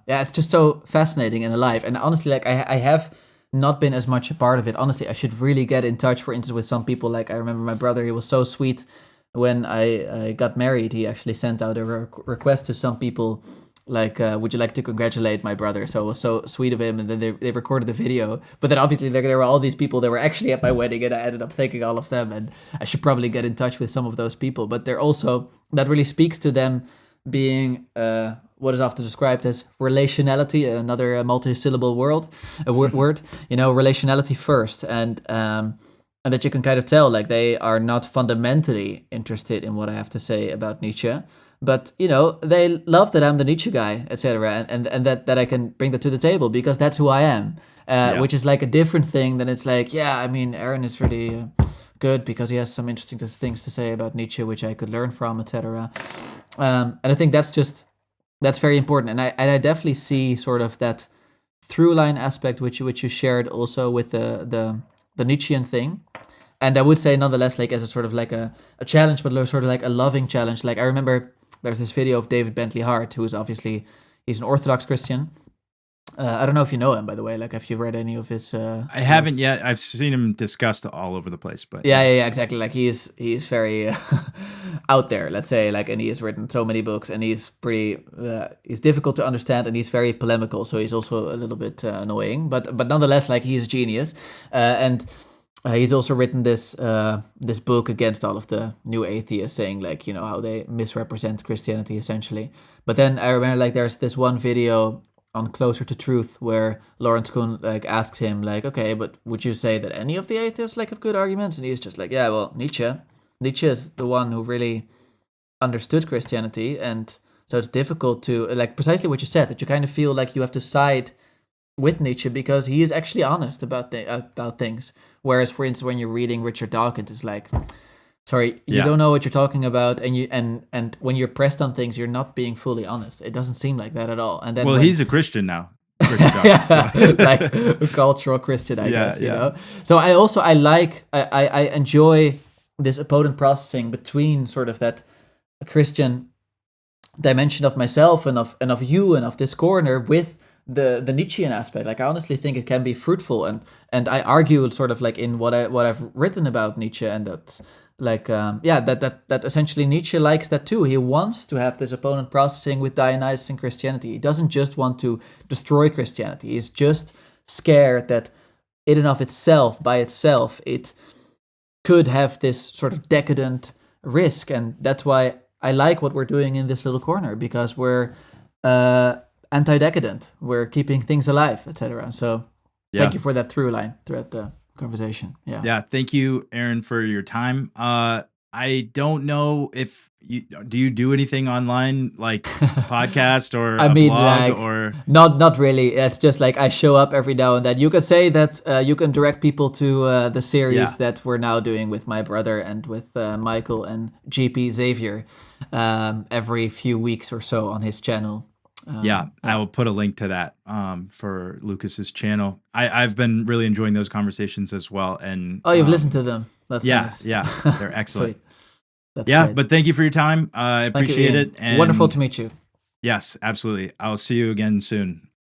it's just so fascinating and alive. And honestly, like I have not been as much a part of it. Honestly, I should really get in touch, for instance, with some people. Like, I remember my brother, he was so sweet when I got married. He actually sent out a request to some people, like, would you like to congratulate my brother? So it was so sweet of him. And then they recorded the video. But then obviously there were all these people that were actually at my wedding, and I ended up thanking all of them. And I should probably get in touch with some of those people. But they're also, that really speaks to them being what is often described as relationality, another multi-syllable word, relationality first, and that you can kind of tell, like, they are not fundamentally interested in what I have to say about Nietzsche, but they love that I'm the Nietzsche guy, etc., and that I can bring that to the table because that's who I am, which is like a different thing than it's like, I mean, Aron is really good because he has some interesting things to say about Nietzsche, which I could learn from, etc. And I think that's very important, and I definitely see sort of that through line aspect which you shared also with the Nietzschean thing. And I would say nonetheless, like, as a sort of like a challenge, but sort of like a loving challenge. Like, I remember there's this video of David Bentley Hart, who is obviously, he's an Orthodox Christian. I don't know if you know him, by the way. Like, have you read any of his? I haven't yet. I've seen him discussed all over the place, but yeah, exactly. Like, he's very out there, let's say. Like, and he has written so many books, and he's pretty. He's difficult to understand, and he's very polemical. So he's also a little bit annoying, but nonetheless, like, he's a genius, and he's also written this book against all of the new atheists, saying, like, how they misrepresent Christianity essentially. But then I remember, like, there's this one video on Closer to Truth where Lawrence Kuhn, like, asks him, like, okay, but would you say that any of the atheists, like, have good arguments? And he's just like, yeah, well, Nietzsche is the one who really understood Christianity, and so it's difficult to, like, precisely what you said, that you kind of feel like you have to side with Nietzsche because he is actually honest about things. Whereas, for instance, when you're reading Richard Dawkins, it's like, sorry, you don't know what you're talking about, and when you're pressed on things, you're not being fully honest. It doesn't seem like that at all. And then, he's a Christian now, Dawkins, so. Like a cultural Christian, I guess. You know. So I enjoy this opponent processing between sort of that Christian dimension of myself and of you and of this corner with the Nietzschean aspect. Like, I honestly think it can be fruitful, and I argue sort of like in what I've written about Nietzsche, and that, like, that essentially Nietzsche likes that too. He wants to have this opponent processing with Dionysus and Christianity. He doesn't just want to destroy Christianity. He's just scared that in and of itself, by itself, it could have this sort of decadent risk. And that's why I like what we're doing in this little corner, because we're anti-decadent. We're keeping things alive, etc. So thank you for that through line throughout the conversation. Yeah. Thank you, Aron, for your time. I don't know if you do anything online, like podcast or a blog, like, or not really. It's just like I show up every now and then. You could say that you can direct people to the series that we're now doing with my brother and with Michael and GP Xavier every few weeks or so on his channel. I will put a link to that for Lucas's channel. I've been really enjoying those conversations as well. And you've listened to them. That's nice. They're excellent. That's great. But thank you for your time. I appreciate it. And wonderful to meet you. Yes, absolutely. I'll see you again soon.